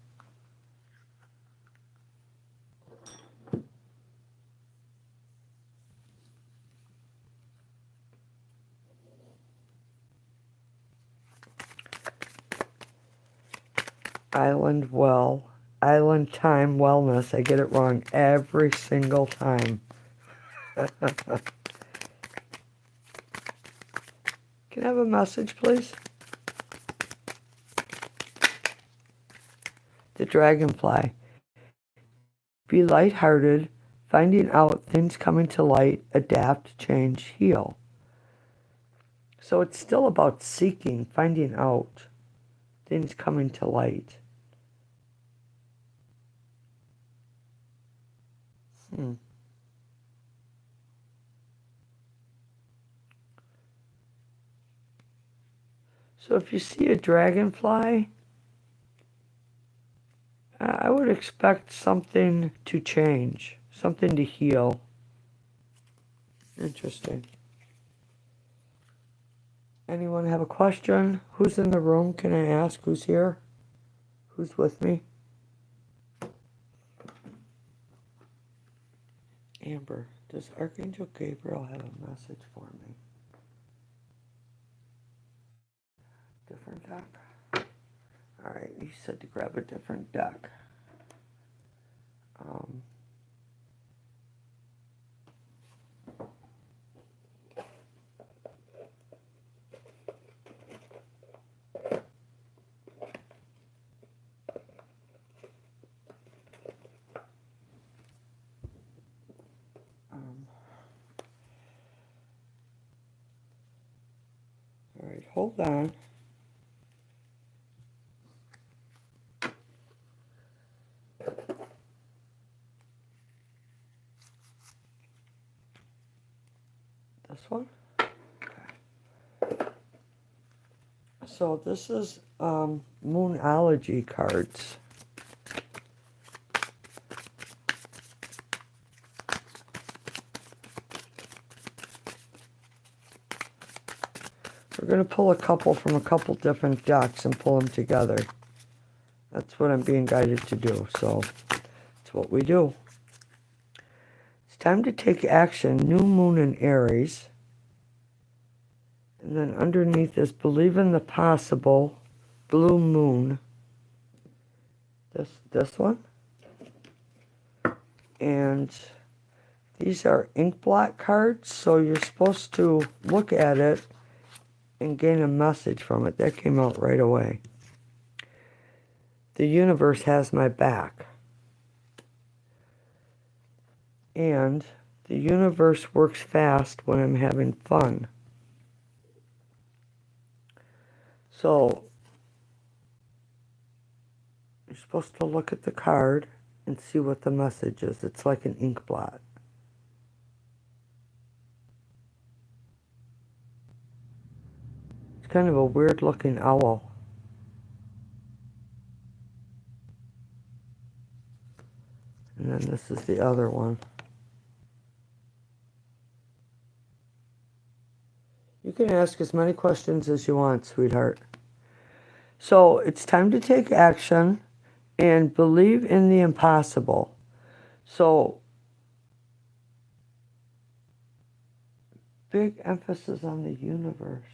Island time wellness. I get it wrong every single time. Can I have a message, please? The dragonfly. Be lighthearted, finding out things coming to light, adapt, change, heal. So it's still about seeking, finding out things coming to light. So if you see a dragonfly, I would expect something to change, something to heal. Interesting. Anyone have a question? Who's in the room? Can I ask who's here? Who's with me? Amber, does Archangel Gabriel have a message for me? Different deck? Alright, he said to grab a different deck. Alright, hold on. This one? Okay. So this is Moonology cards. We're going to pull a couple from a couple different decks and pull them together. That's what I'm being guided to do, so that's what we do. It's time to take action. New moon in Aries. And then underneath is believe in the possible. Blue moon. This one. And these are ink blot cards, so you're supposed to look at it and gain a message from it. That came out right away. The universe has my back. And the universe works fast when I'm having fun. So you're supposed to look at the card and see what the message is. It's like an ink blot. It's kind of a weird looking owl. And then this is the other one. You can ask as many questions as you want, sweetheart. So it's time to take action and believe in the impossible. So big emphasis on the universe.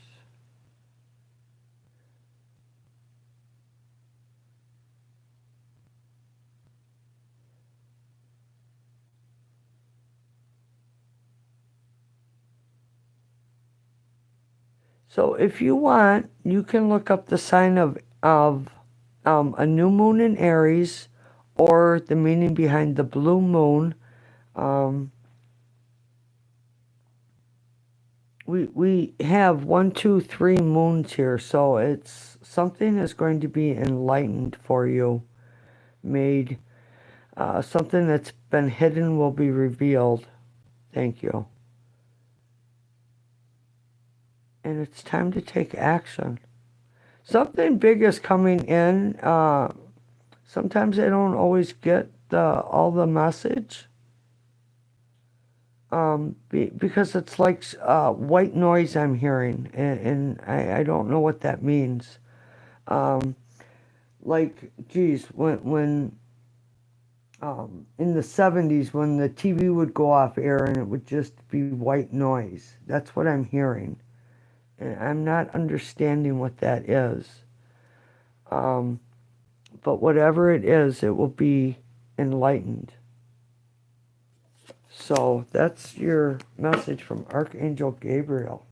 So if you want, you can look up the sign of a new moon in Aries, or the meaning behind the blue moon. we have 1, 2, 3 moons here, so it's something is going to be enlightened for you, made. Something that's been hidden will be revealed. Thank you. And it's time to take action. Something big is coming in. Sometimes I don't always get all the message. Because it's like white noise I'm hearing, and I don't know what that means. Like, geez, when in the 70s, when the TV would go off air and it would just be white noise. That's what I'm hearing. And I'm not understanding what that is. But whatever it is, it will be enlightened. So that's your message from Archangel Gabriel.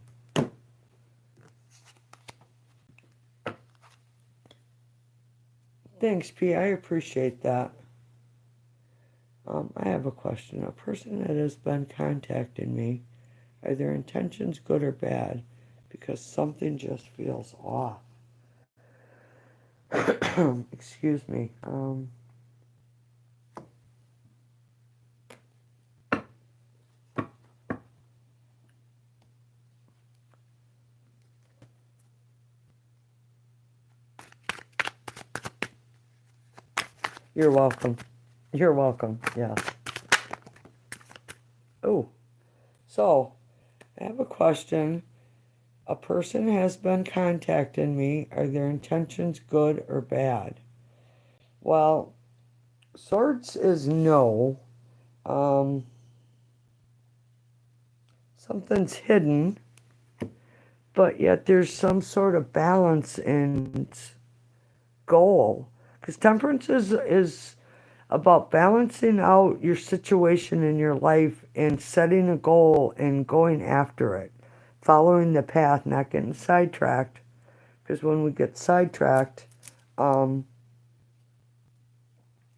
Thanks, P. I appreciate that. I have a question. A person that has been contacting me, are their intentions good or bad? Because something just feels off. Excuse me. You're welcome. You're welcome. Yeah. Oh, so I have a question. A person has been contacting me. Are their intentions good or bad? Well, Swords is no. Something's hidden, but yet there's some sort of balance and goal. Because Temperance is about balancing out your situation in your life and setting a goal and going after it, following the path, not getting sidetracked. Because when we get sidetracked,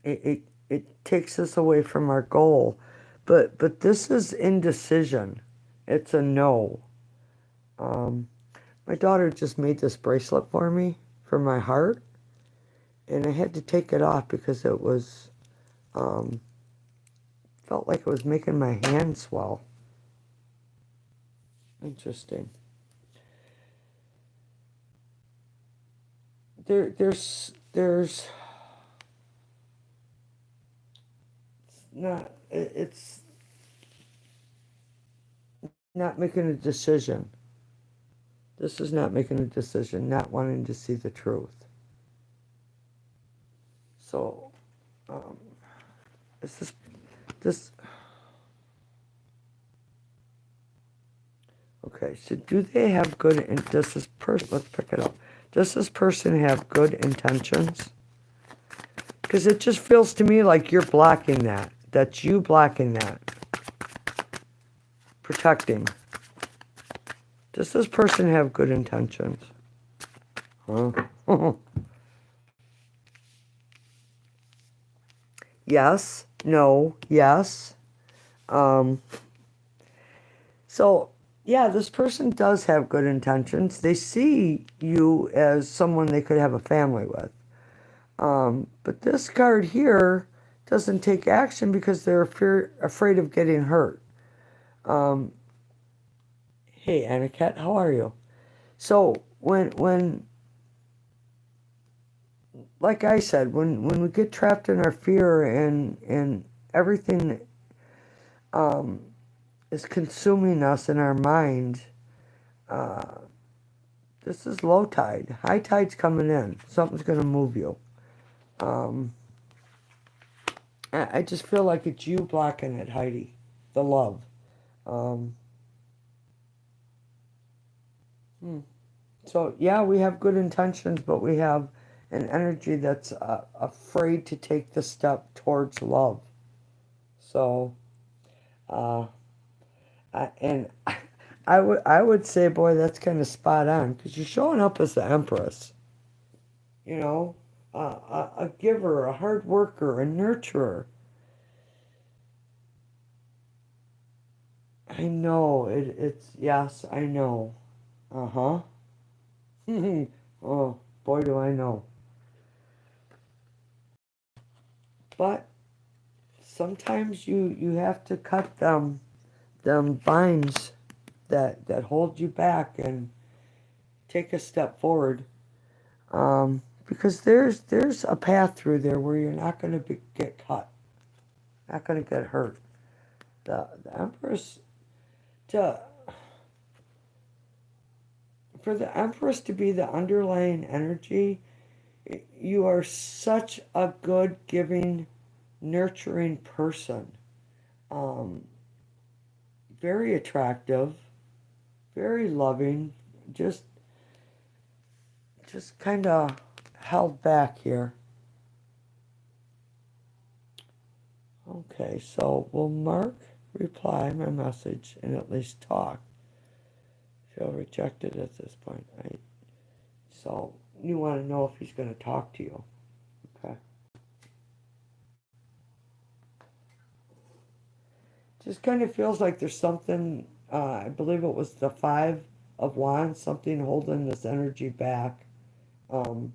it takes us away from our goal. But this is indecision. It's a no. My daughter just made this bracelet for me for my heart, and I had to take it off because it was felt like it was making my hand swell. Interesting. There's not, it's not making a decision. This is not making a decision, not wanting to see the truth. So, this, okay, so do they have good, and does this person, let's pick it up. Does this person have good intentions? Because it just feels to me like you're blocking that. That's you blocking that. Protecting. Does this person have good intentions? Huh? Yes. No. Yes. So, yeah, this person does have good intentions. They see you as someone they could have a family with. But this card here doesn't take action because they're afraid of getting hurt. Hey, Aniket, how are you? So when like I said, when we get trapped in our fear and everything is consuming us in our mind, this is low tide. High tide's coming in. Something's going to move you. I just feel like it's you blocking it, Heidi. The love. So, yeah, we have good intentions, but we have an energy that's afraid to take the step towards love. So, and I would say, boy, that's kind of spot on, because you're showing up as the Empress. You know, a giver, a hard worker, a nurturer. I know. It's, yes, I know. Uh-huh. Oh, boy, do I know. But sometimes you have to cut them vines that hold you back and take a step forward. Because there's a path through there where you're not going to get cut, not going to get hurt. The Empress to for the Empress to be the underlying energy, you are such a good, giving, nurturing person. Um, Very attractive, very loving, just just kind of held back here. Okay, so will Mark reply my message and at least talk? Feel rejected at this point. So you want to know if he's going to talk to you. Okay. Just kind of feels like there's something, I believe it was the Five of Wands, something holding this energy back. Um,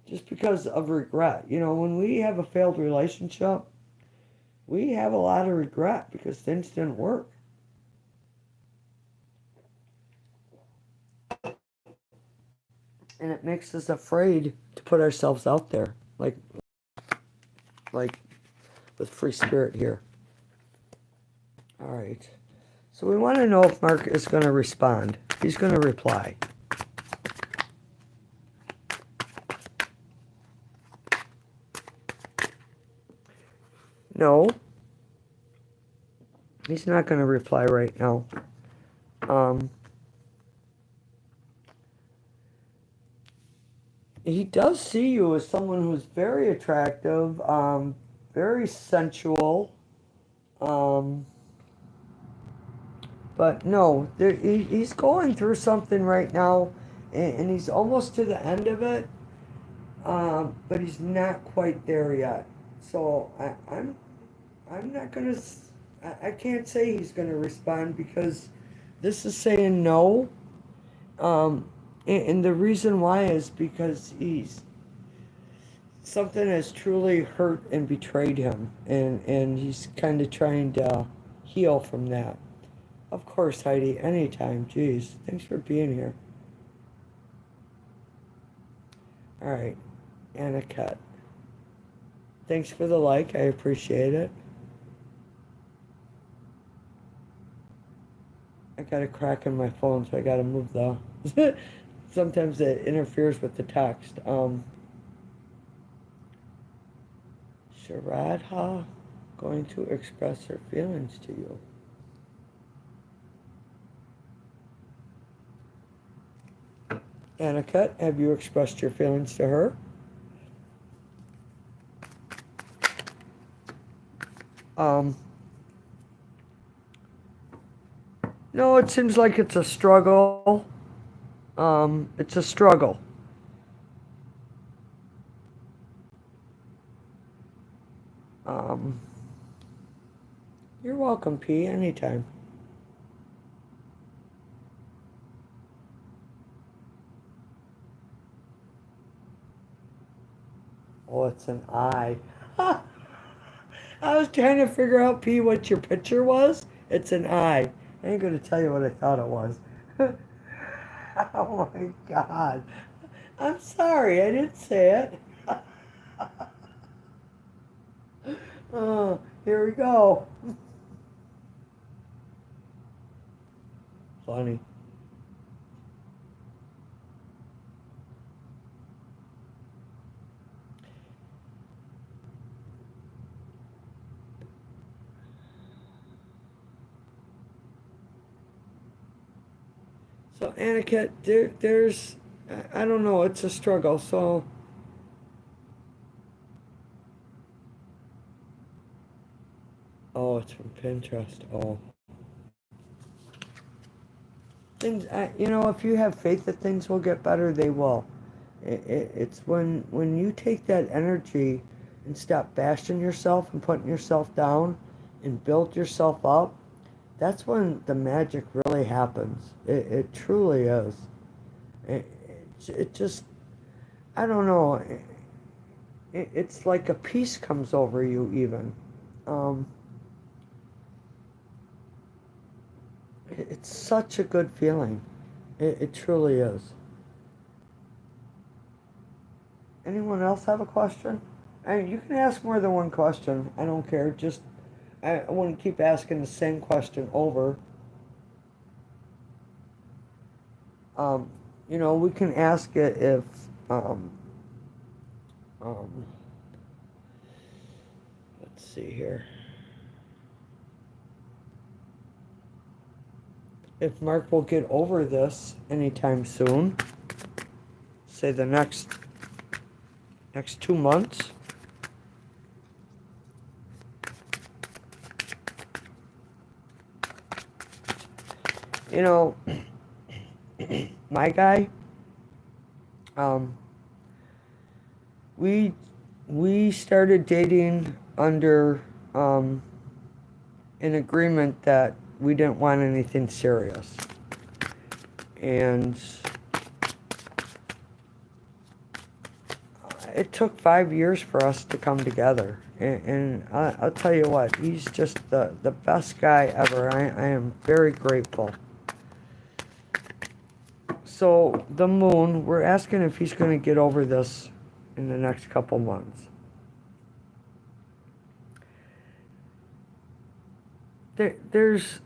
just because of regret. You know, when we have a failed relationship, we have a lot of regret because things didn't work. And it makes us afraid to put ourselves out there, like with free spirit here. All right. So we want to know if Mark is going to respond. He's going to reply. No, he's not going to reply right now. Um, he does see you as someone who's very attractive, very sensual. Um, but no, he's going through something right now, and he's almost to the end of it, but he's not quite there yet. So I'm not gonna. I can't say he's gonna respond because this is saying no. Um, and the reason why is because he's something has truly hurt and betrayed him, and he's kind of trying to heal from that. Of course, Heidi, anytime. Jeez, thanks for being here. All right, Anna Cut. Thanks for the like. I appreciate it. I got a crack in my phone, so I got to move the. Sometimes it interferes with the text. Sharadha going to express her feelings to you. Aniket, have you expressed your feelings to her? Um, no, it seems like it's a struggle. It's a struggle. Um, you're welcome, P, anytime. Oh, it's an I. I was trying to figure out, P, what your picture was. It's an I. I ain't going to tell you what I thought it was. Oh my God. I'm sorry, I didn't say it. Oh, here we go. Funny. So, Aniket, there's, I don't know, it's a struggle. So, oh, it's from Pinterest. Oh, things, if you have faith that things will get better, they will. It's when you take that energy and stop bashing yourself and putting yourself down and build yourself up, that's when the magic really happens. It truly is. It just, I don't know. It's like a peace comes over you even. Um, it's such a good feeling. It truly is. Anyone else have a question? You can ask more than one question. I don't care. Just, I want to keep asking the same question over. Um, we can ask it if, um, um, let's see here. If Mark will get over this anytime soon, say the next 2 months. You know, my guy, um, we started dating under an agreement that we didn't want anything serious, and it took 5 years for us to come together. And I'll tell you what, he's just the best guy ever. I am very grateful. So the moon, we're asking if he's going to get over this in the next couple months. There's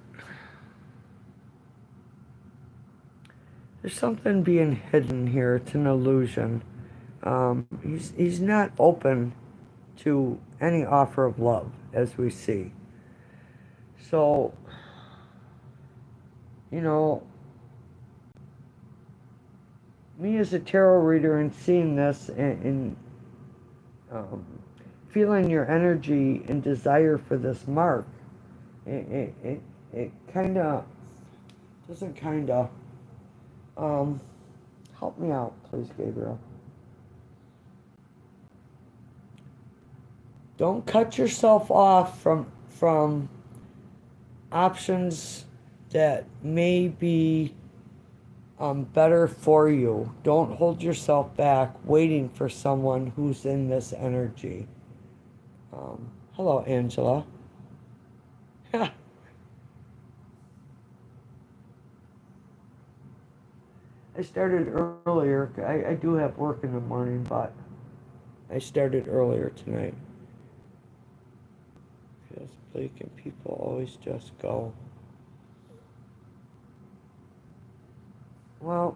something being hidden here. It's an illusion. He's not open to any offer of love, as we see. So, you know, me as a tarot reader and seeing this and feeling your energy and desire for this mark, it kind of doesn't help me out, please, Gabriel. Don't cut yourself off from options that may be better for you. Don't hold yourself back waiting for someone who's in this energy. Hello, Angela. I started earlier. I do have work in the morning, but I started earlier tonight. Feels bleak and people always just go. Well,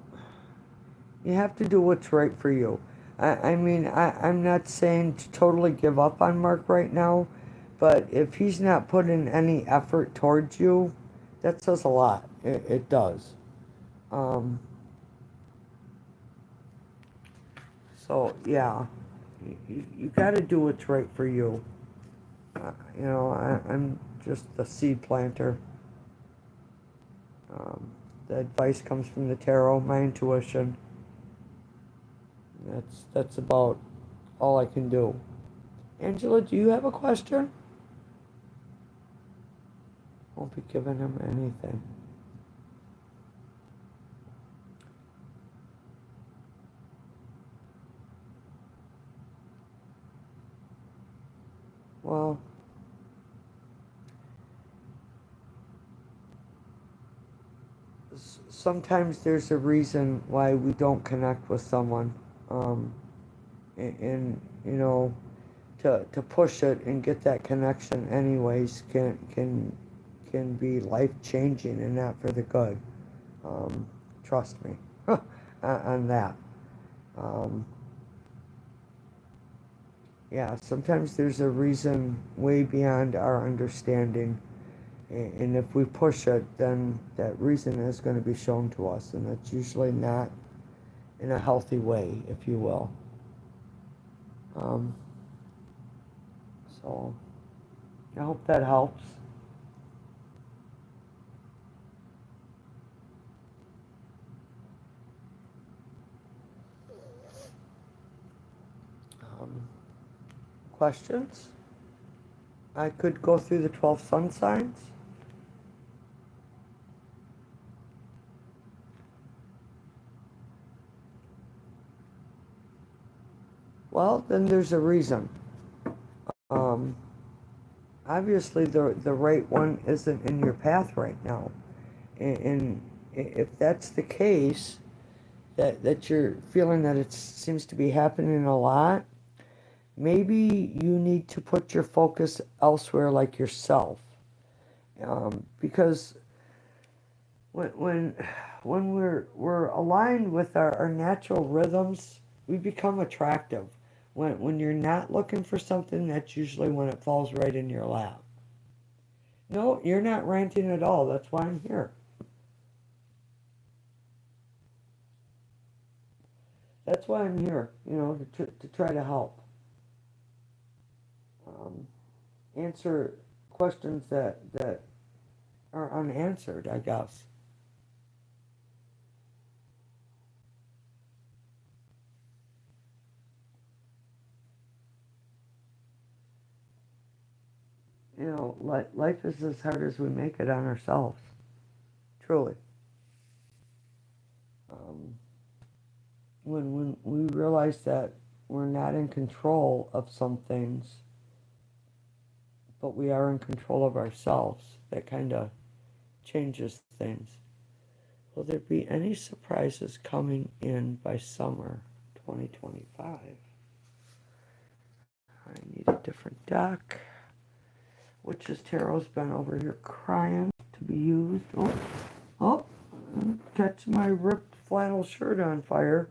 you have to do what's right for you. I'm not saying to totally give up on Mark right now, but if he's not putting any effort towards you, that says a lot. It does. So, yeah, you got to do what's right for you. I'm just a seed planter. The advice comes from the tarot, my intuition. That's about all I can do. Angela, do you have a question? Won't be giving him anything. Well, sometimes there's a reason why we don't connect with someone. And to push it and get that connection anyways can be life changing and not for the good. Trust me on that. Yeah, sometimes there's a reason way beyond our understanding, and if we push it, then that reason is going to be shown to us, and that's usually not in a healthy way, if you will. So I hope that helps. Questions? I could go through the 12 sun signs. Well, then there's a reason. Um, Obviously, the right one isn't in your path right now. And if that's the case, that you're feeling that it seems to be happening a lot, maybe you need to put your focus elsewhere, like yourself. Because when when we're aligned with our natural rhythms, we become attractive. When you're not looking for something, that's usually when it falls right in your lap. No, you're not ranting at all. That's why I'm here. That's why I'm here, to try to help. Um, Answer questions that are unanswered, I guess. Life is as hard as we make it on ourselves. Truly. Um, when we realize that we're not in control of some things, but we are in control of ourselves, that kind of changes things. Will there be any surprises coming in by summer 2025? I need a different deck. Witch's Tarot's been over here crying to be used. Oh, catch my ripped flannel shirt on fire.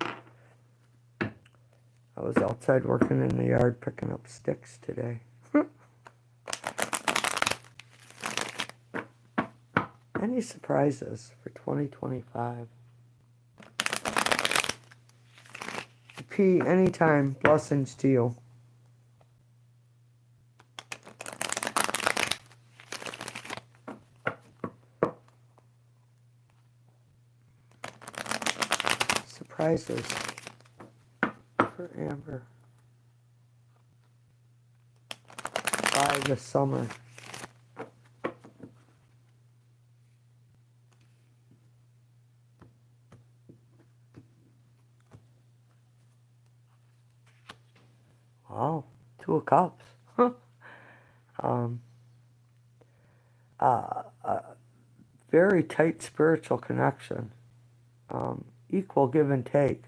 I was outside working in the yard picking up sticks today. Any surprises for 2025? P, anytime. Blessings to you. Surprises for Amber by the summer. Wow, Two of Cups. um, a very tight spiritual connection. Equal give and take.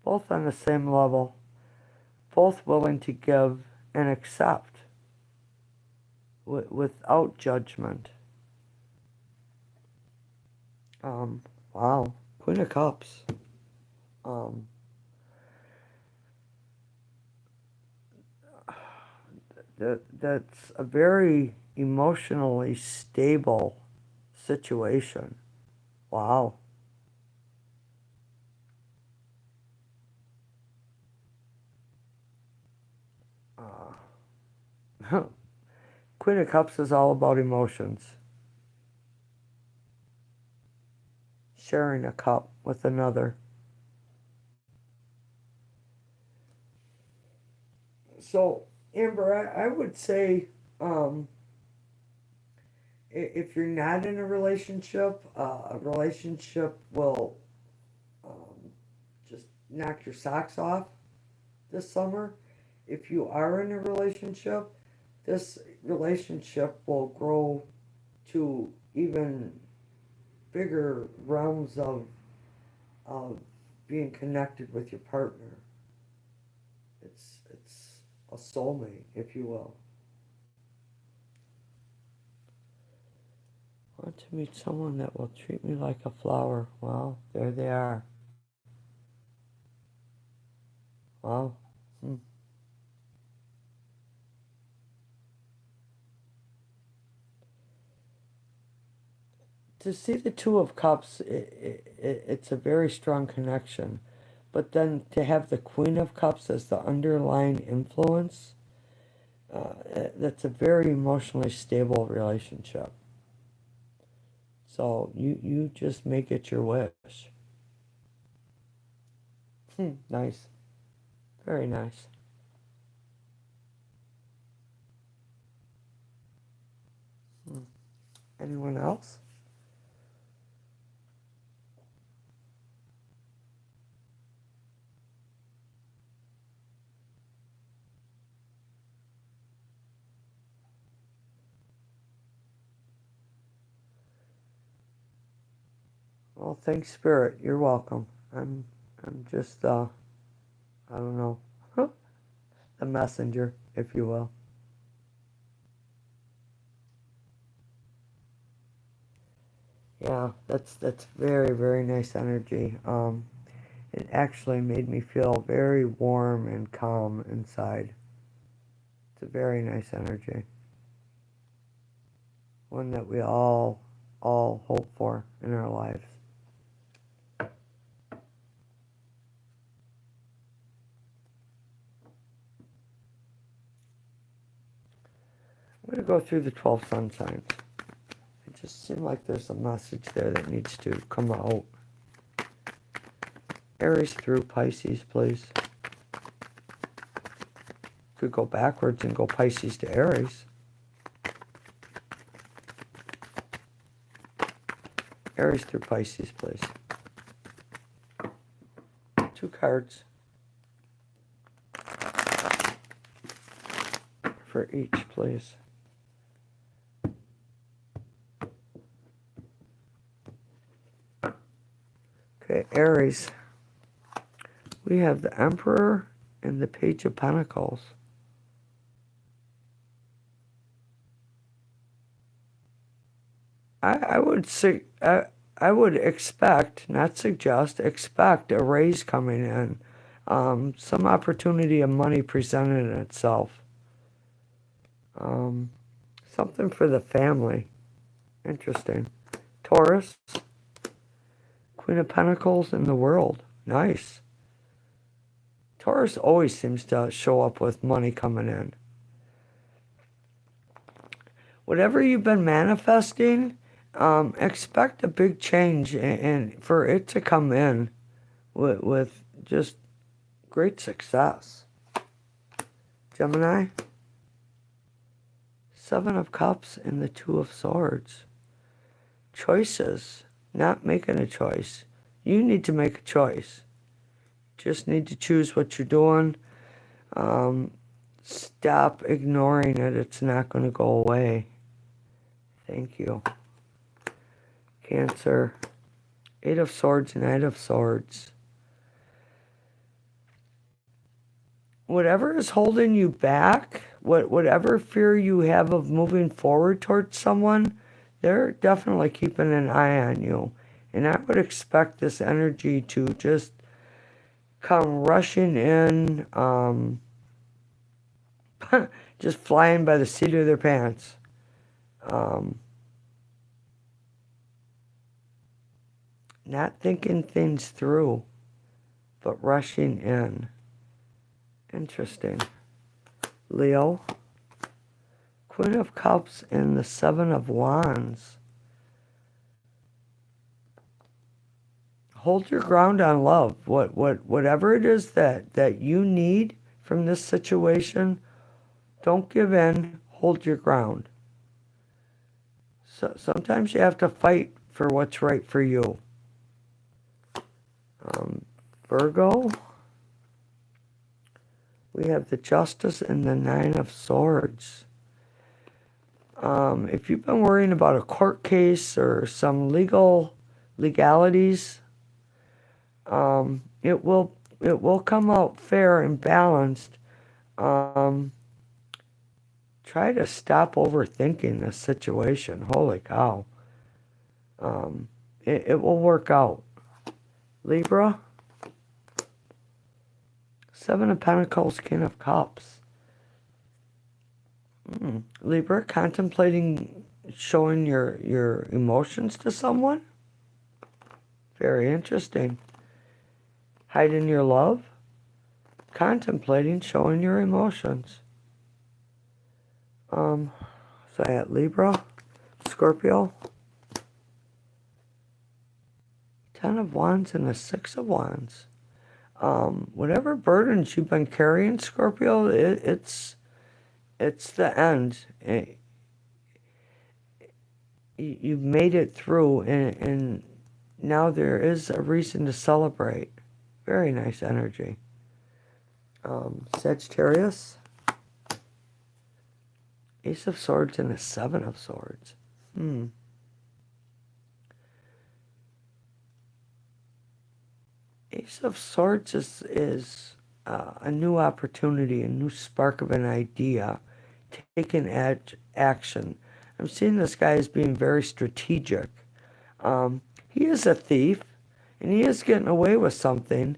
Both on the same level. Both willing to give and accept without judgment. Wow. Queen of Cups. Um, that's a very emotionally stable situation. Wow. Queen of Cups is all about emotions. Sharing a cup with another. So, Amber, I would say if you're not in a relationship will um, just knock your socks off this summer. If you are in a relationship, this relationship will grow to even bigger realms of being connected with your partner. It's a soulmate, if you will. I want to meet someone that will treat me like a flower. Wow, there they are. Wow. Hmm. To see the Two of Cups, it's a very strong connection. But then to have the Queen of Cups as the underlying influence, that's a very emotionally stable relationship. So you just make it your wish. Nice. Very nice. Hmm. Anyone else? Well, thanks, Spirit. You're welcome. I'm just, I don't know, the messenger, if you will. Yeah, that's very, very nice energy. It actually made me feel very warm and calm inside. It's a very nice energy. One that we all hope for in our lives. I'm going to go through the 12 sun signs. It just seemed like there's a message there that needs to come out. Aries through Pisces, please. Could go backwards and go Pisces to Aries. Aries through Pisces, please. 2 cards for each, please. Okay, Aries. We have the Emperor and the Page of Pentacles. I would say I would expect, not suggest, expect a raise coming in. Some opportunity of money presented itself. Something for the family. Interesting. Taurus, Queen of Pentacles in the World. Nice. Taurus always seems to show up with money coming in. Whatever you've been manifesting, expect a big change and for it to come in with just great success. Gemini, 7 of Cups and the 2 of Swords. Choices, not making a choice. You need to make a choice. Just need to choose what you're doing. Stop ignoring it. It's not going to go away. Thank you. Cancer, 8 of Swords, Knight of Swords. Whatever is holding you back, whatever fear you have of moving forward towards someone, they're definitely keeping an eye on you. And I would expect this energy to just come rushing in, just flying by the seat of their pants. Not thinking things through, but rushing in. Interesting. Leo, Queen of Cups and the 7 of Wands. Hold your ground on love. Whatever it is that you need from this situation, don't give in. Hold your ground. So sometimes you have to fight for what's right for you. Virgo, we have the Justice and the 9 of Swords. If you've been worrying about a court case or some legalities, it will come out fair and balanced. Try to stop overthinking this situation. Holy cow. It will work out. Libra, 7 of Pentacles, King of Cups. Libra, contemplating showing your emotions to someone? Very interesting. Hiding your love? Contemplating showing your emotions. So I had Libra, Scorpio, 10 of Wands and a 6 of Wands. Whatever burdens you've been carrying, Scorpio, it's the end. You've made it through, and now there is a reason to celebrate. Very nice energy. Sagittarius, Ace of Swords and a 7 of Swords. Ace of Swords is a new opportunity, a new spark of an idea, taking action. I'm seeing this guy as being very strategic. He is a thief, and he is getting away with something,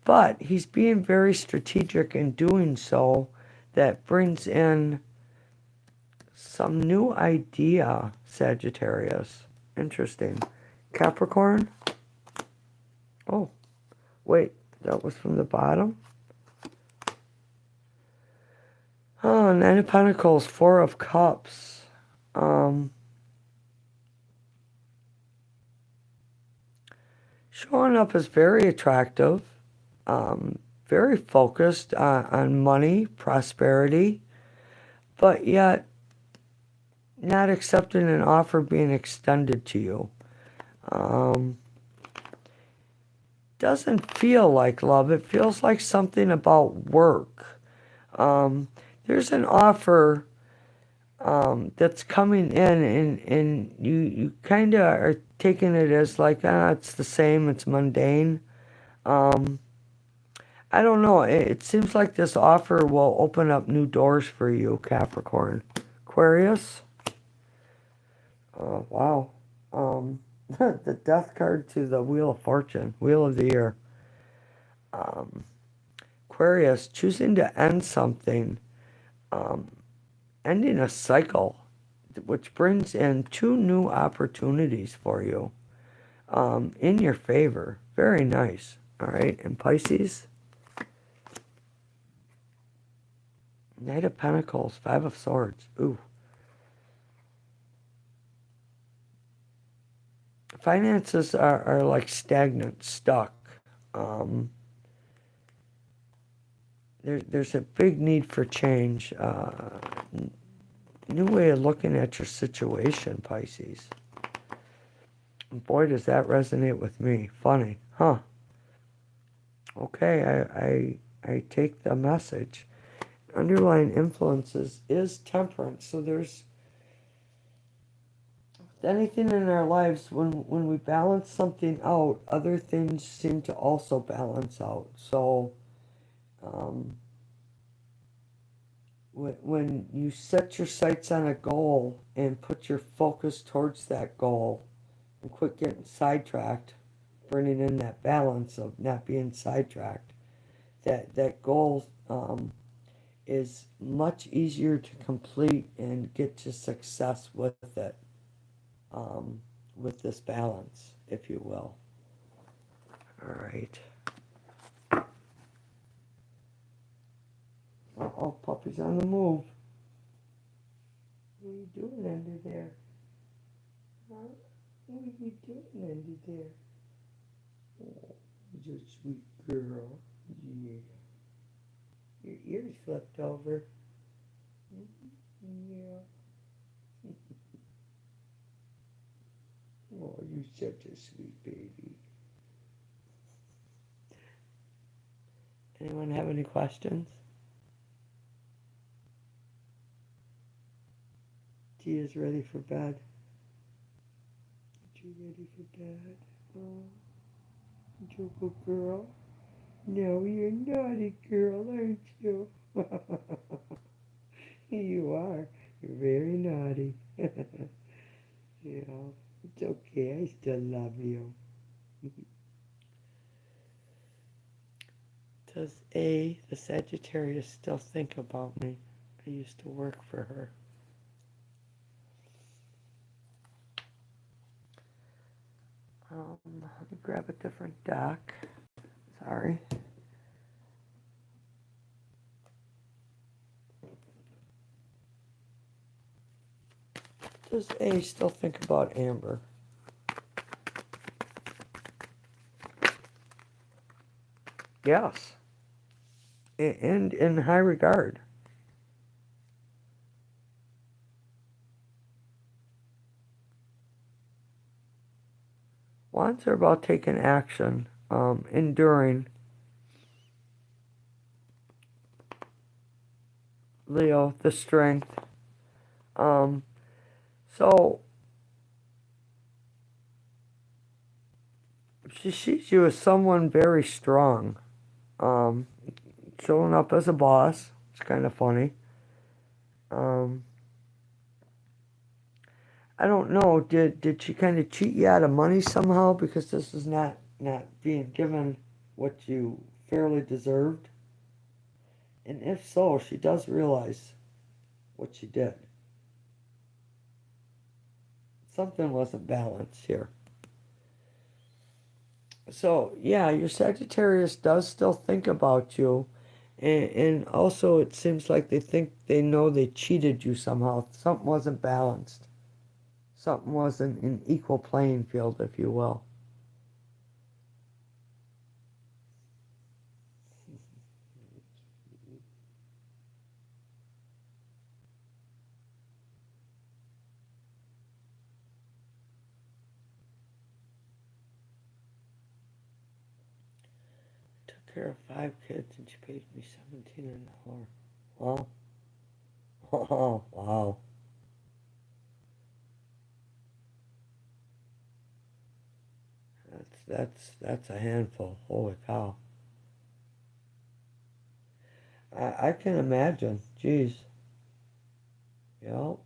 but he's being very strategic in doing so that brings in some new idea, Sagittarius. Interesting. Capricorn? Oh, wait, that was from the bottom? Oh, Nine of Pentacles, Four of Cups. Showing up as very attractive, very focused on money, prosperity, but yet not accepting an offer being extended to you. Doesn't feel like love. It feels like something about work. There's an offer that's coming in, and you kind of are taking it as like, it's the same, it's mundane. I don't know. It seems like this offer will open up new doors for you, Capricorn. Aquarius? Oh, wow. The death card to the Wheel of Fortune, Wheel of the Year. Aquarius, choosing to end something, ending a cycle, which brings in two new opportunities for you in your favor. Very nice. All right. And Pisces, Knight of Pentacles, Five of Swords. Ooh. Finances are like stagnant, stuck. There's a big need for change. New way of looking at your situation, Pisces. Boy, does that resonate with me. Funny, huh? Okay, I take the message. Underlying influences is temperance. So there's anything in our lives, when we balance something out, other things seem to also balance out. So when you set your sights on a goal and put your focus towards that goal and quit getting sidetracked, bringing in that balance of not being sidetracked, that goal is much easier to complete and get to success with it, with this balance, if you will. All right. Uh-oh, puppy's on the move. What are you doing under there? Huh? What are you doing under there? Oh, you're a sweet girl. Yeah. Your ears flipped over. Yeah. Oh, you're such a sweet baby. Anyone have any questions? Tia's ready for bed. You ready for bed? Oh, you a good girl? No, you're a naughty girl, aren't you? You are. You're very naughty. Yeah, it's okay. I still love you. Does the Sagittarius still think about me? I used to work for her. Let me grab a different deck. Sorry. Does A still think about Amber? Yes. And in high regard. Wands are about taking action, enduring. Leo, the strength. So She sees you as someone very strong. Um, Showing up as a boss. It's kind of funny. Um, I don't know. Did she kind of cheat you out of money somehow because this is not being given what you fairly deserved? And if so, she does realize what she did. Something wasn't balanced here. So yeah, your Sagittarius does still think about you, and also it seems like they think they know they cheated you somehow. Something wasn't balanced. Something wasn't an equal playing field, if you will. Took care of 5 kids and she paid me 17 an hour. Wow. Oh, wow. That's a handful. Holy cow. I can imagine. Jeez. Yep.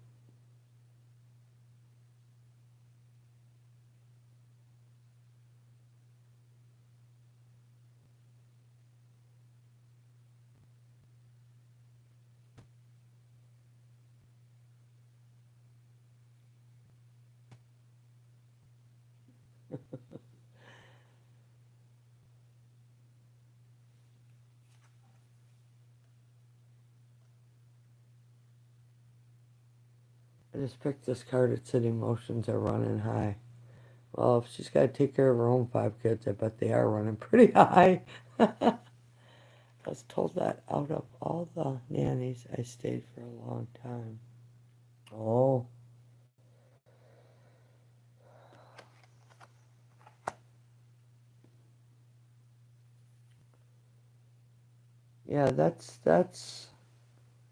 I just picked this card. It said emotions are running high. Well, if she's got to take care of her own 5 kids, I bet they are running pretty high. I was told that out of all the nannies, I stayed for a long time. Oh, yeah, that's.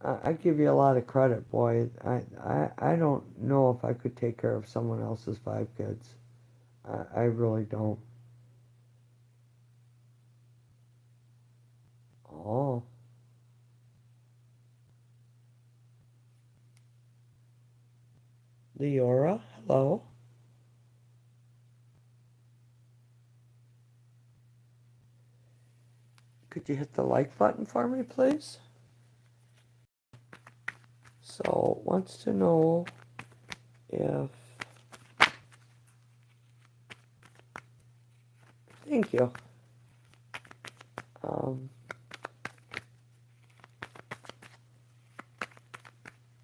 I give you a lot of credit, boy. I don't know if I could take care of someone else's 5 kids. I really don't. Oh, Leora, hello. Could you hit the like button for me, please? So, wants to know if. Thank you. Um,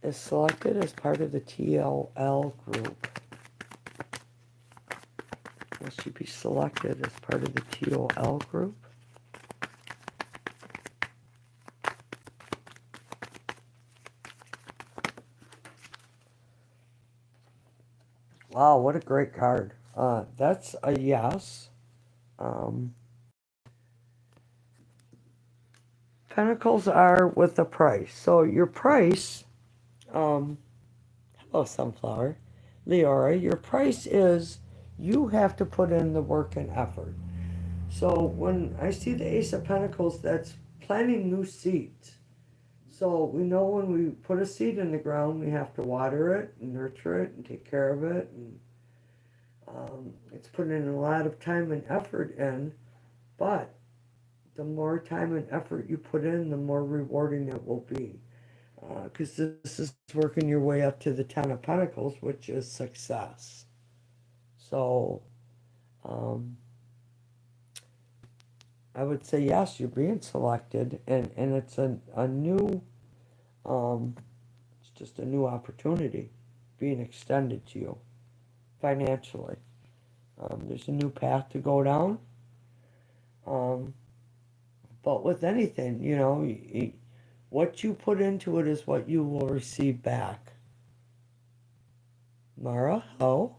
is selected as part of the TLL group. Will she be selected as part of the TOL group? Wow, what a great card. That's a yes. Um, Pentacles are with the price. So your price, um, hello, Sunflower, Leora, your price is you have to put in the work and effort. So when I see the Ace of Pentacles, that's planting new seeds. So we know when we put a seed in the ground, we have to water it and nurture it and take care of it. And it's putting a lot of time and effort in, but the more time and effort you put in, the more rewarding it will be. Because this is working your way up to the Ten of Pentacles, which is success. So um, I would say yes, you're being selected, and it's a new, um, it's just a new opportunity being extended to you financially. There's a new path to go down. Um, but with anything, what you put into it is what you will receive back. Mara, how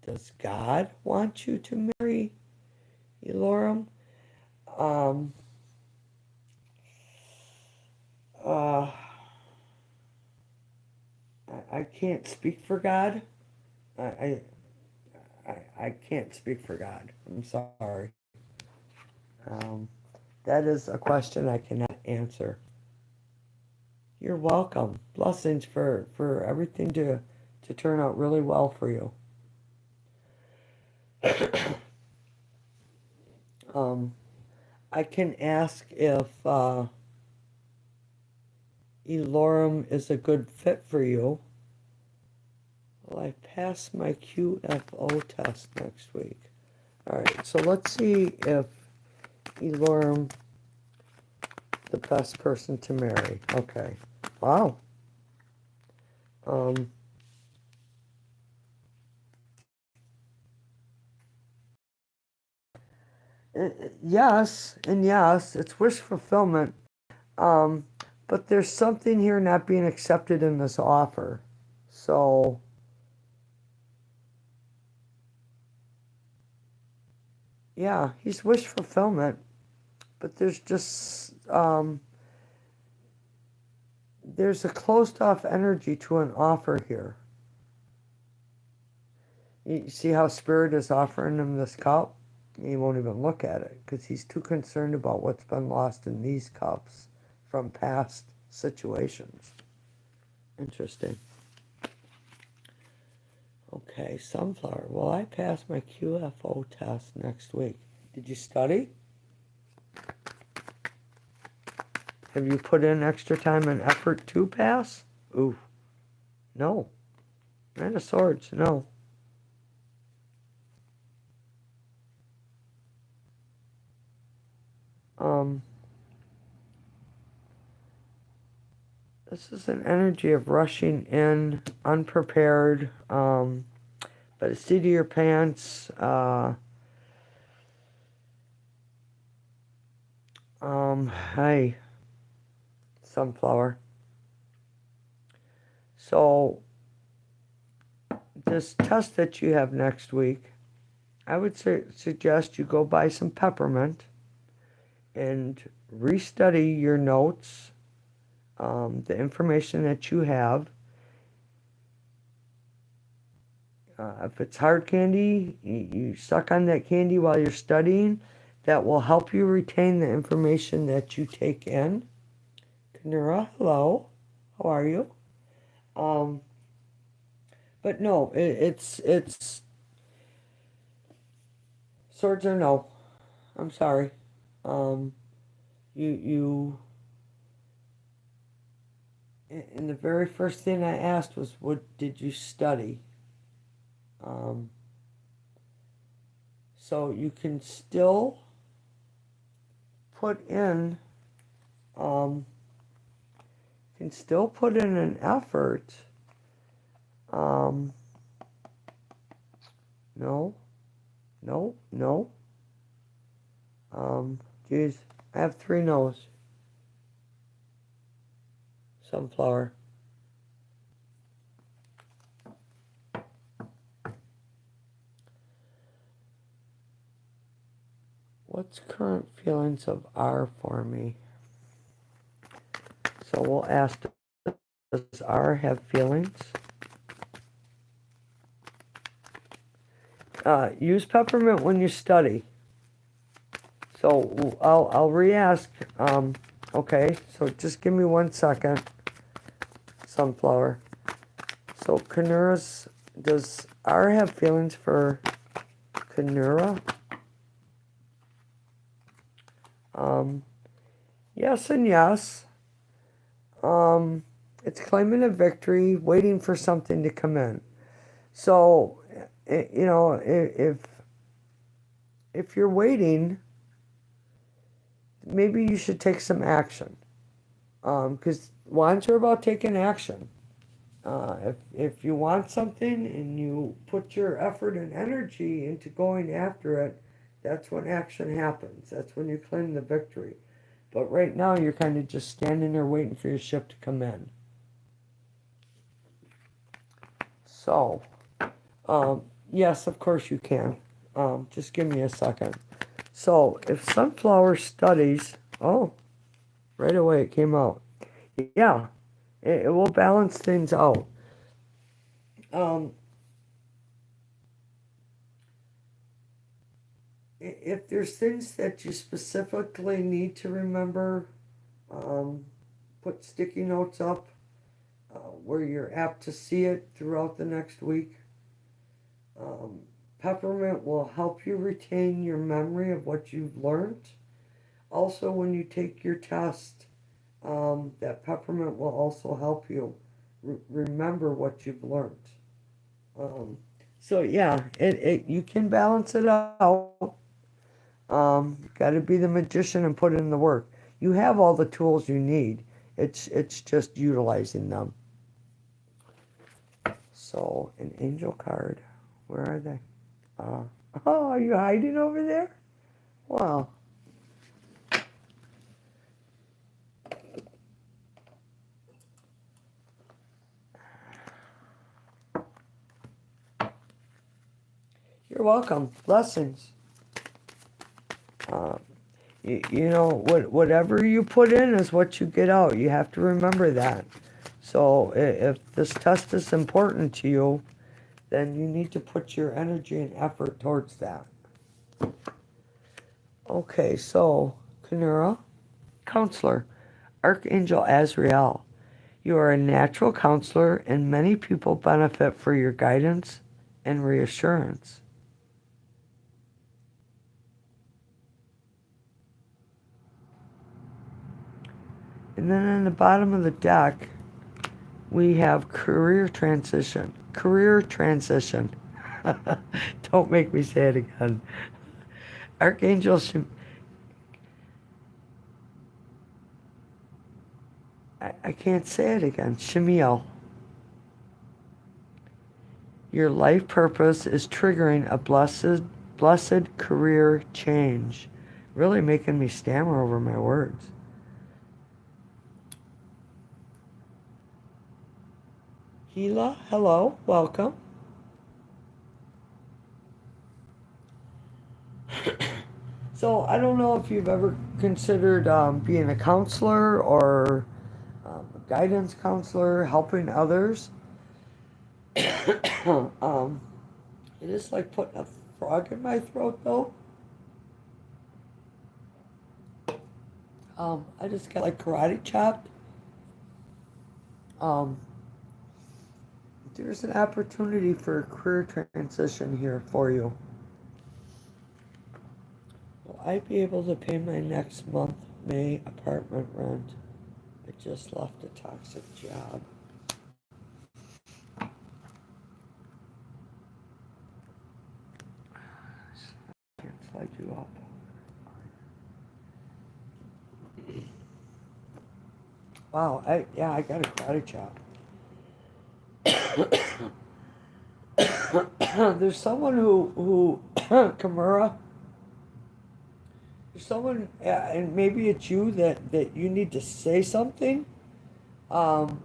does God want you to marry Elorum? Um, uh, I can't speak for God. I I can't speak for God. I'm sorry. Um, that is a question I cannot answer. You're welcome. Blessings for everything to turn out really well for you. um, I can ask if Elorum is a good fit for you. Will I pass my QFO test next week? All right, so let's see if Elorum the best person to marry. Okay. Wow. Um, yes, and yes, it's wish fulfillment. Um, but there's something here not being accepted in this offer. So, yeah, he's wish fulfillment, but there's just there's a closed off energy to an offer here. You see how Spirit is offering him this cup? He won't even look at it because he's too concerned about what's been lost in these cups from past situations. Interesting. Okay, Sunflower. Will I pass my QFO test next week? Did you study? Have you put in extra time and effort to pass? Ooh, no. Nine of Swords, no. Um, this is an energy of rushing in, unprepared, by the seat of your pants. Hey, Sunflower. So, this test that you have next week, I would suggest you go buy some peppermint and restudy your notes, the information that you have. If it's hard candy, you suck on that candy while you're studying. That will help you retain the information that you take in. Kanura, hello. How are you? Um, but no, it's swords or no. I'm sorry. Um, you and the very first thing I asked was, what did you study? Um, so you can still put in, um, can still put in an effort. Um, no, no, no. Geez, I have three no's. Sunflower. What's current feelings of R for me? So we'll ask, does R have feelings? Use peppermint when you study. So I'll re-ask. Okay, so just give me 1 second. Sunflower. So Kanura's, does R have feelings for Kanura? Yes and yes. It's claiming a victory, waiting for something to come in. So, you know, if you're waiting, maybe you should take some action. Because wands are about taking action. If you want something and you put your effort and energy into going after it, that's when action happens. That's when you claim the victory. But right now, you're kind of just standing there waiting for your ship to come in. So, yes, of course you can. Just give me a second. So, if Sunflower studies, oh, right away it came out. Yeah, it will balance things out. Um, if there's things that you specifically need to remember, put sticky notes up where you're apt to see it throughout the next week. Um, Peppermint will help you retain your memory of what you've learned. Also, when you take your test, that peppermint will also help you remember what you've learned. Um, so yeah, you can balance it out. Got to be the magician and put in the work. You have all the tools you need. It's just utilizing them. So an angel card. Where are they? Uh, oh, are you hiding over there? Wow. You're welcome. Blessings. Uh, you know, whatever you put in is what you get out. You have to remember that. So if this test is important to you, then you need to put your energy and effort towards that. Okay, so Kanura, counselor, Archangel Azrael. You are a natural counselor, and many people benefit for your guidance and reassurance. And then on the bottom of the deck, we have career transition. Career transition. Don't make me say it again. Archangel I can't say it again. Shemiel. Your life purpose is triggering a blessed career change. Really making me stammer over my words. Gila, hello, welcome. So I don't know if you've ever considered being a counselor or a guidance counselor, helping others. It is like putting a frog in my throat, though. I just got like karate chopped. Um, there's an opportunity for a career transition here for you. Will I be able to pay my next month May apartment rent? I just left a toxic job. Can't slide you up. Wow, I got a karate chop. There's someone who Kimura. There's someone, and maybe it's you that you need to say something.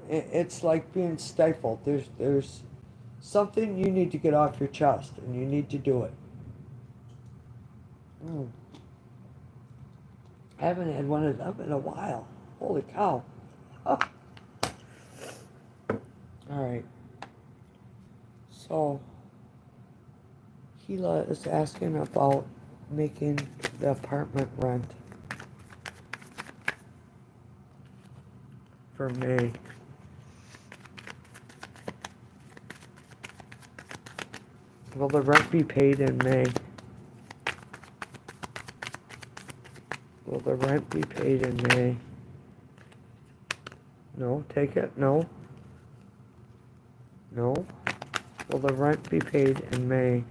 It's like being stifled. There's something you need to get off your chest, and you need to do it. Mm. I haven't had one of them in a while. Holy cow! Oh. All right. So Gila is asking about making the apartment rent for May. Will the rent be paid in May? Will the rent be paid in May? No, take it. No. No. Will the rent be paid in May?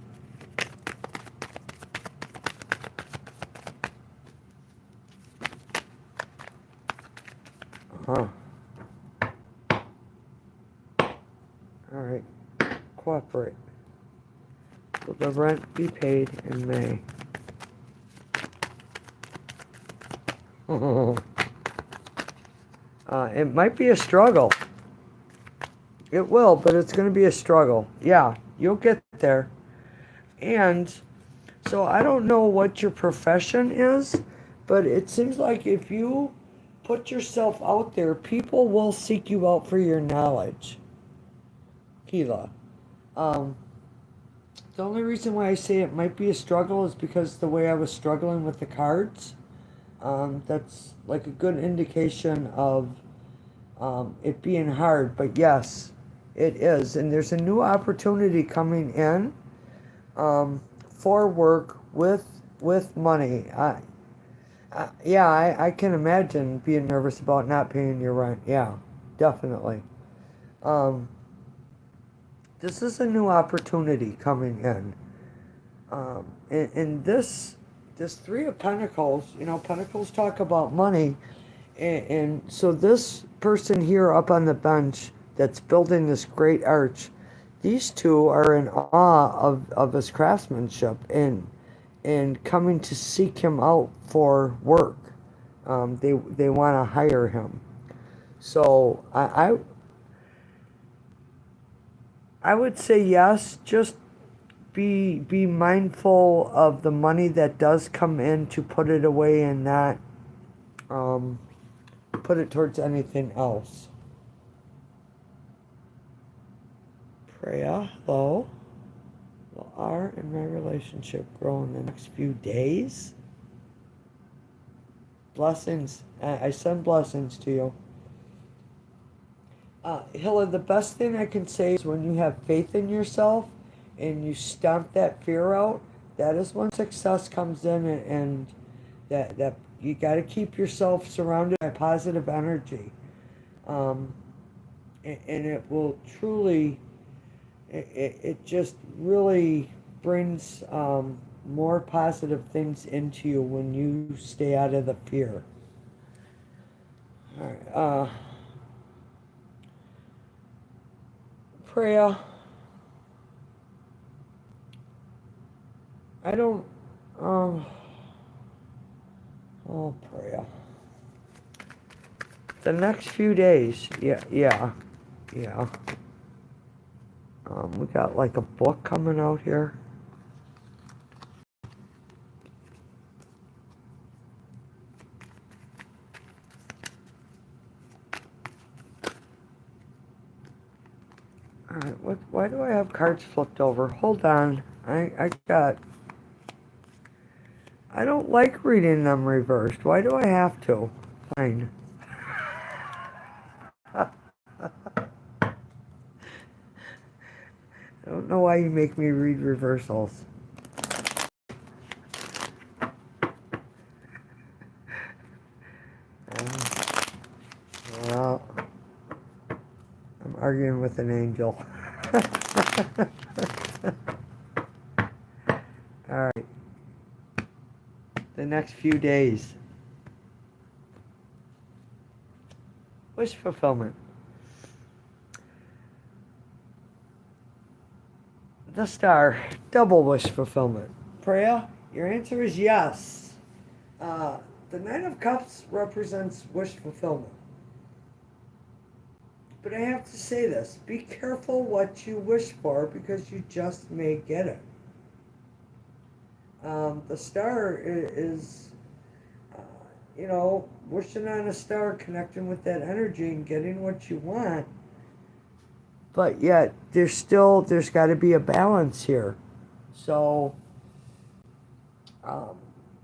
All right. Cooperate. Will the rent be paid in May? It might be a struggle. It will, but it's going to be a struggle. Yeah, you'll get there. And so I don't know what your profession is, but it seems like if you put yourself out there, people will seek you out for your knowledge. Gila. The only reason why I say it might be a struggle is because the way I was struggling with the cards. That's like a good indication of it being hard. But yes, it is. And there's a new opportunity coming in for work with money. Yeah, I can imagine being nervous about not paying your rent. Yeah, definitely. Um, this is a new opportunity coming in. And this Three of Pentacles, Pentacles talk about money. And so this person here up on the bench that's building this great arch, these two are in awe of his craftsmanship and coming to seek him out for work. They want to hire him. So I would say yes. Just be mindful of the money that does come in, to put it away and not um, put it towards anything else. Priya, hello. Will our and my relationship grow in the next few days? Blessings. I send blessings to you. Hilla, the best thing I can say is when you have faith in yourself and you stomp that fear out, that is when success comes in, and that you got to keep yourself surrounded by positive energy. Um, and it will truly, it just really brings more positive things into you when you stay out of the fear. All right. Priya, I don't, um, oh, Priya. The next few days, yeah. We got like a book coming out here. All right, why do I have cards flipped over? Hold on. I don't like reading them reversed. Why do I have to? Fine. I don't know why you make me read reversals. Well, I'm arguing with an angel. All right. The next few days. Wish fulfillment. The Star. Double wish fulfillment. Priya, your answer is yes. The Nine of Cups represents wish fulfillment. But I have to say this. Be careful what you wish for, because you just may get it. The Star is wishing on a star, connecting with that energy and getting what you want. But yet, there's got to be a balance here. So,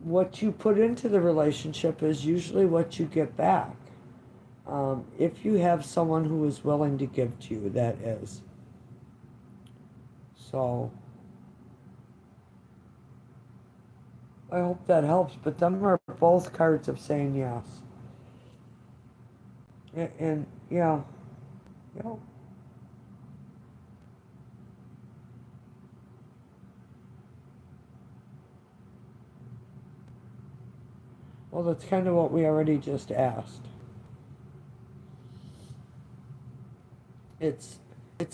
what you put into the relationship is usually what you get back. If you have someone who is willing to give to you, that is. So, I hope that helps. But them are both cards of saying yes. And yeah. Well, that's kind of what we already just asked. It's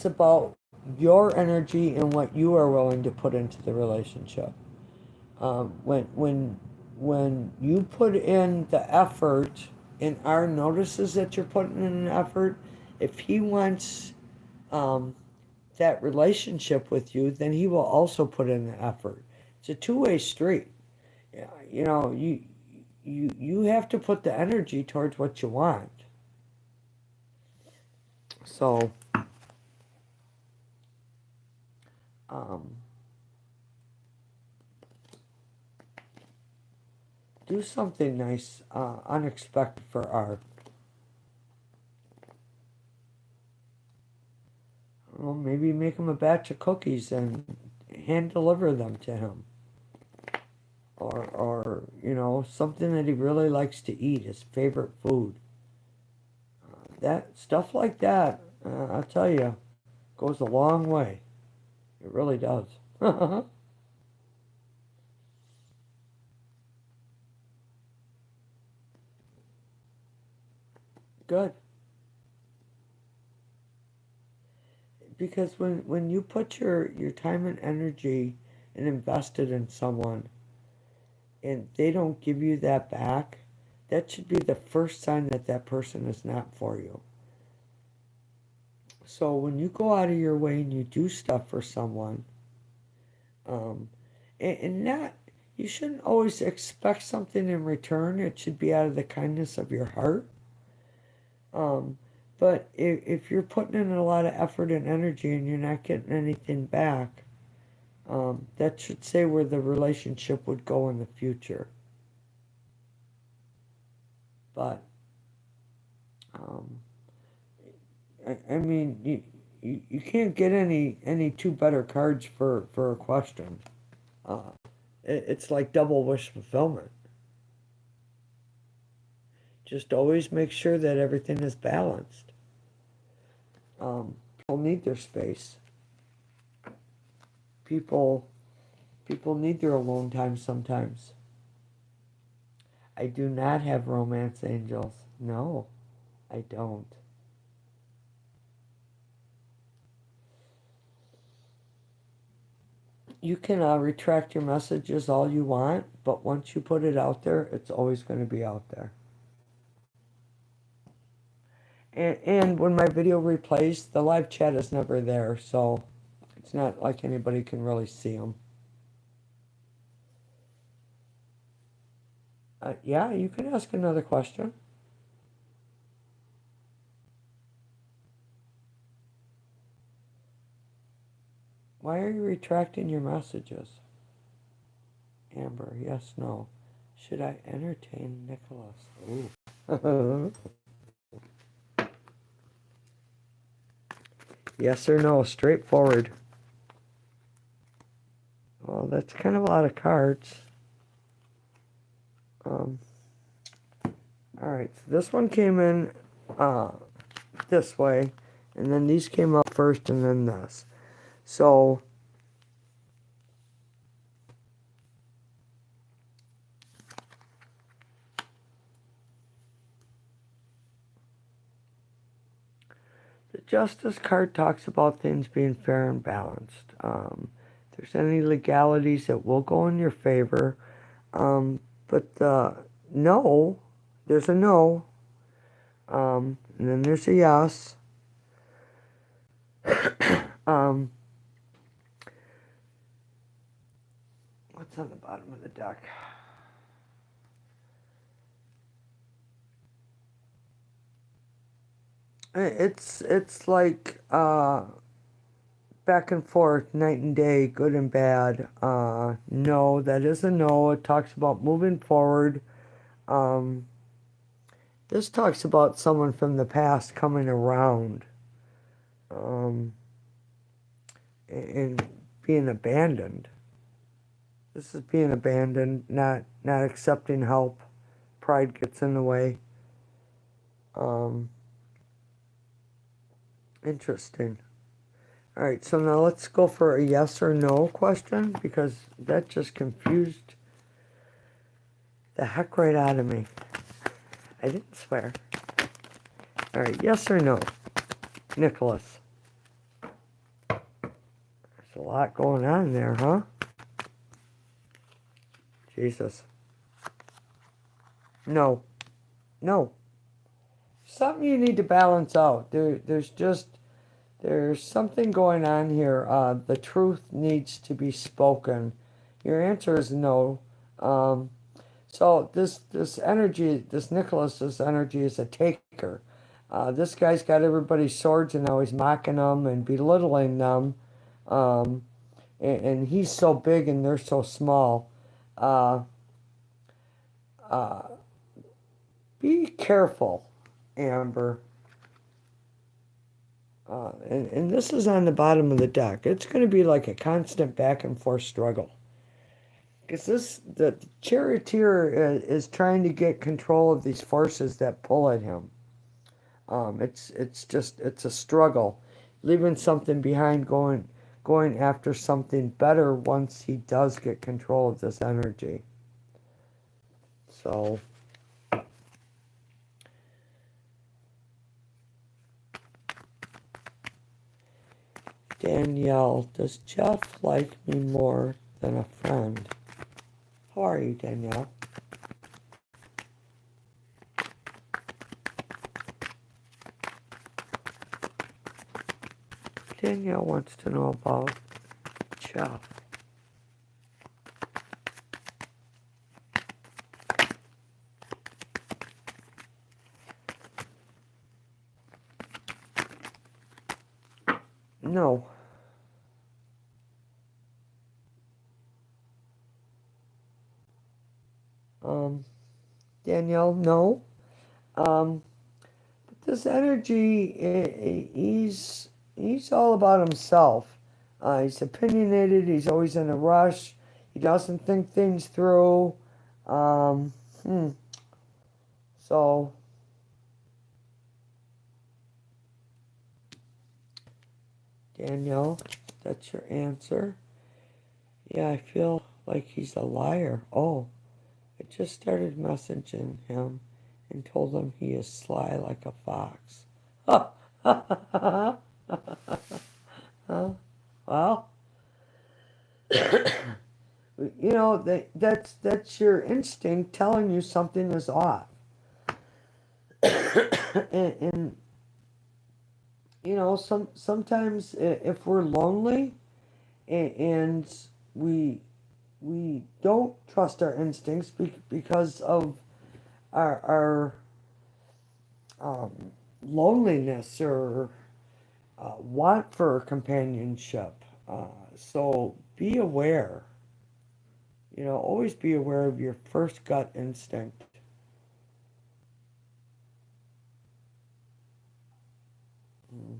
about your energy and what you are willing to put into the relationship. When you put in the effort, and our notices that you're putting in an effort, if he wants that relationship with you, then he will also put in the effort. It's a two-way street. You have to put the energy towards what you want. So, do something nice, unexpected for Art. Well, maybe make him a batch of cookies and hand deliver them to him. Or something that he really likes to eat, his favorite food. That stuff like that, I'll tell you, goes a long way. It really does. Good. Because when you put your time and energy and invest it in someone and they don't give you that back, that should be the first sign that that person is not for you. So when you go out of your way and you do stuff for someone, um, and not, you shouldn't always expect something in return. It should be out of the kindness of your heart. Um, but if you're putting in a lot of effort and energy and you're not getting anything back, that should say where the relationship would go in the future. But um, I mean, you can't get any two better cards for a question. Uh, it's like double wish fulfillment. Just always make sure that everything is balanced. People need their space. People people need their alone time sometimes. I do not have romance angels. No, I don't. You can retract your messages all you want, but once you put it out there, it's always going to be out there. And when my video replays, the live chat is never there, so it's not like anybody can really see them. Yeah, you can ask another question. Why are you retracting your messages? Amber, yes, no. Should I entertain Nicholas? Ooh. Yes or no, straightforward. Well, that's kind of a lot of cards. All right, so this one came in this way, and then these came up first, and then this. So the Justice card talks about things being fair and balanced. If there's any legalities that will go in your favor, but no, there's a no, and then there's a yes. Um, what's on the bottom of the deck? It's like back and forth, night and day, good and bad. No, that is a no. It talks about moving forward. Um, this talks about someone from the past coming around, um, and being abandoned. This is being abandoned, not accepting help. Pride gets in the way. Um, Interesting. All right, so now let's go for a yes or no question because that just confused the heck right out of me. I didn't swear. All right, yes or no, Nicholas? There's a lot going on there, huh? Jesus. No, no. Something you need to balance out. There's something going on here. The truth needs to be spoken. Your answer is no. Um, so this energy, this Nicholas's energy is a taker. This guy's got everybody's swords and now he's mocking them and belittling them. Um, and he's so big and they're so small. Uh, Uh, be careful, Amber. And this is on the bottom of the deck. It's going to be like a constant back and forth struggle. Because the charioteer is trying to get control of these forces that pull at him. It's a struggle, leaving something behind, going after something better once he does get control of this energy. So Danielle, does Jeff like me more than a friend? How are you, Danielle? Danielle wants to know about Jeff. No. Danielle, no. But this energy, he's all about himself. He's opinionated. He's always in a rush. He doesn't think things through. Um, hmm. So, Danielle, that's your answer. Yeah, I feel like he's a liar. Oh, I just started messaging him and told him he is sly like a fox. Well, you know that's your instinct telling you something is off. And you know, sometimes if we're lonely and we we don't trust our instincts because of our loneliness or want for companionship. So be aware. You know, always be aware of your first gut instinct. Mm.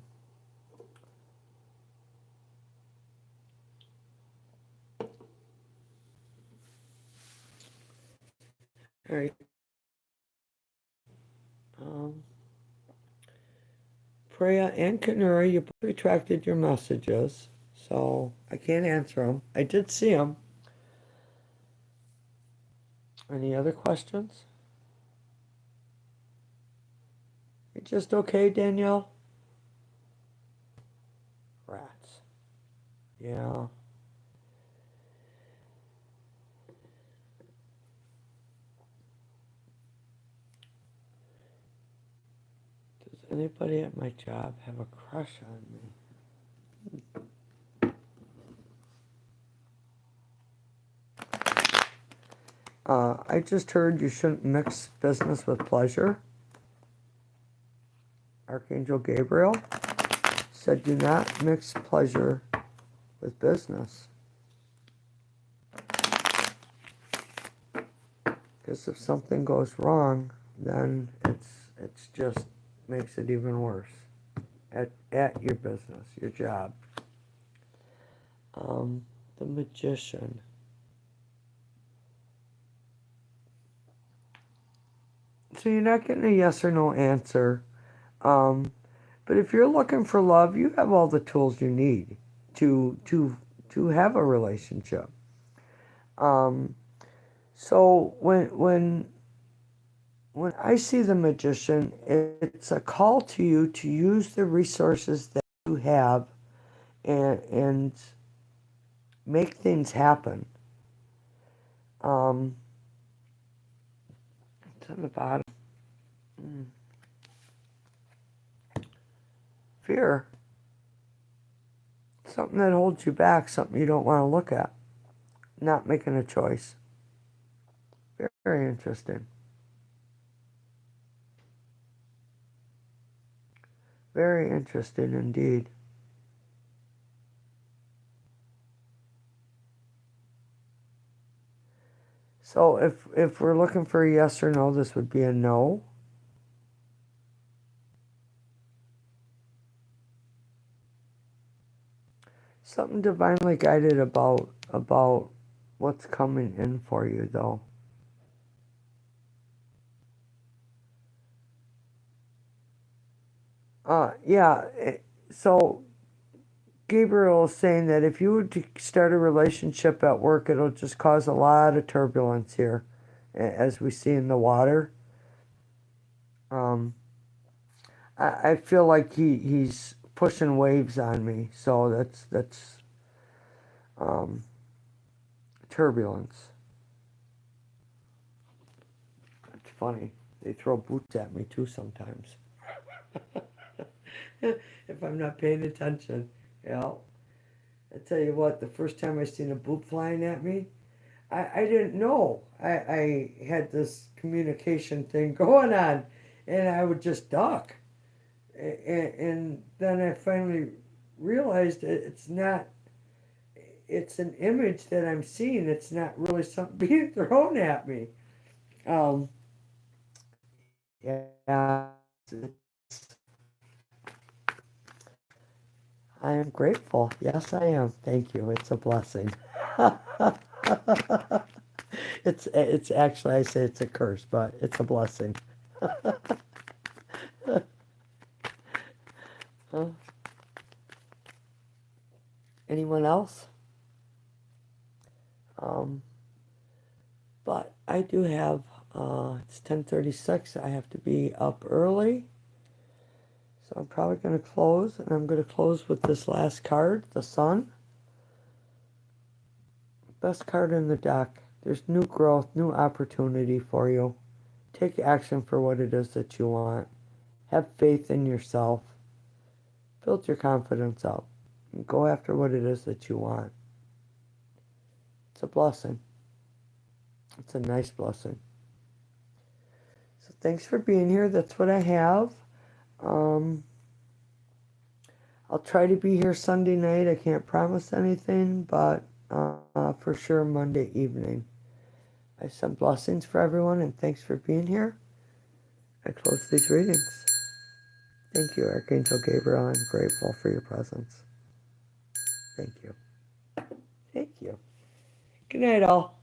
All right. Um, Priya and Kanura, you both retracted your messages, so I can't answer them. I did see them. Any other questions? You just okay, Danielle? Rats. Yeah. Does anybody at my job have a crush on me? I just heard you shouldn't mix business with pleasure. Archangel Gabriel said do not mix pleasure with business. Because if something goes wrong, then it's just makes it even worse at your business, your job. The Magician. So you're not getting a yes or no answer. Um, but if you're looking for love, you have all the tools you need to have a relationship. Um, so when I see the Magician, it's a call to you to use the resources that you have and make things happen. Um, it's on the bottom. Mm. Fear. Something that holds you back, something you don't want to look at. Not making a choice. Very interesting. Very interesting indeed. So if we're looking for a yes or no, this would be a no. Something divinely guided about what's coming in for you, though. Yeah. So Gabriel is saying that if you were to start a relationship at work, it'll just cause a lot of turbulence here, as we see in the water. Um, I feel like he's pushing waves on me, so that's um, turbulence. It's funny. They throw boots at me too sometimes. If I'm not paying attention. You know, I tell you what, the first time I seen a boot flying at me, I didn't know. I had this communication thing going on, and I would just duck. And then I finally realized it's not, it's an image that I'm seeing. It's not really something being thrown at me. Um, yeah, I am grateful. Yes, I am. Thank you. It's a blessing. It's actually, I say it's a curse, but it's a blessing. Uh, Anyone else? Um, but I do have. It's 10:36. I have to be up early, so I'm probably going to close, and I'm going to close with this last card, the Sun. Best card in the deck. There's new growth, new opportunity for you. Take action for what it is that you want. Have faith in yourself. Build your confidence up. And go after what it is that you want. It's a blessing. It's a nice blessing. So thanks for being here. That's what I have. Um, I'll try to be here Sunday night. I can't promise anything, but for sure Monday evening. I send blessings for everyone, and thanks for being here. I close these readings. Thank you, Archangel Gabriel. I'm grateful for your presence. Thank you. Thank you. Good night, all.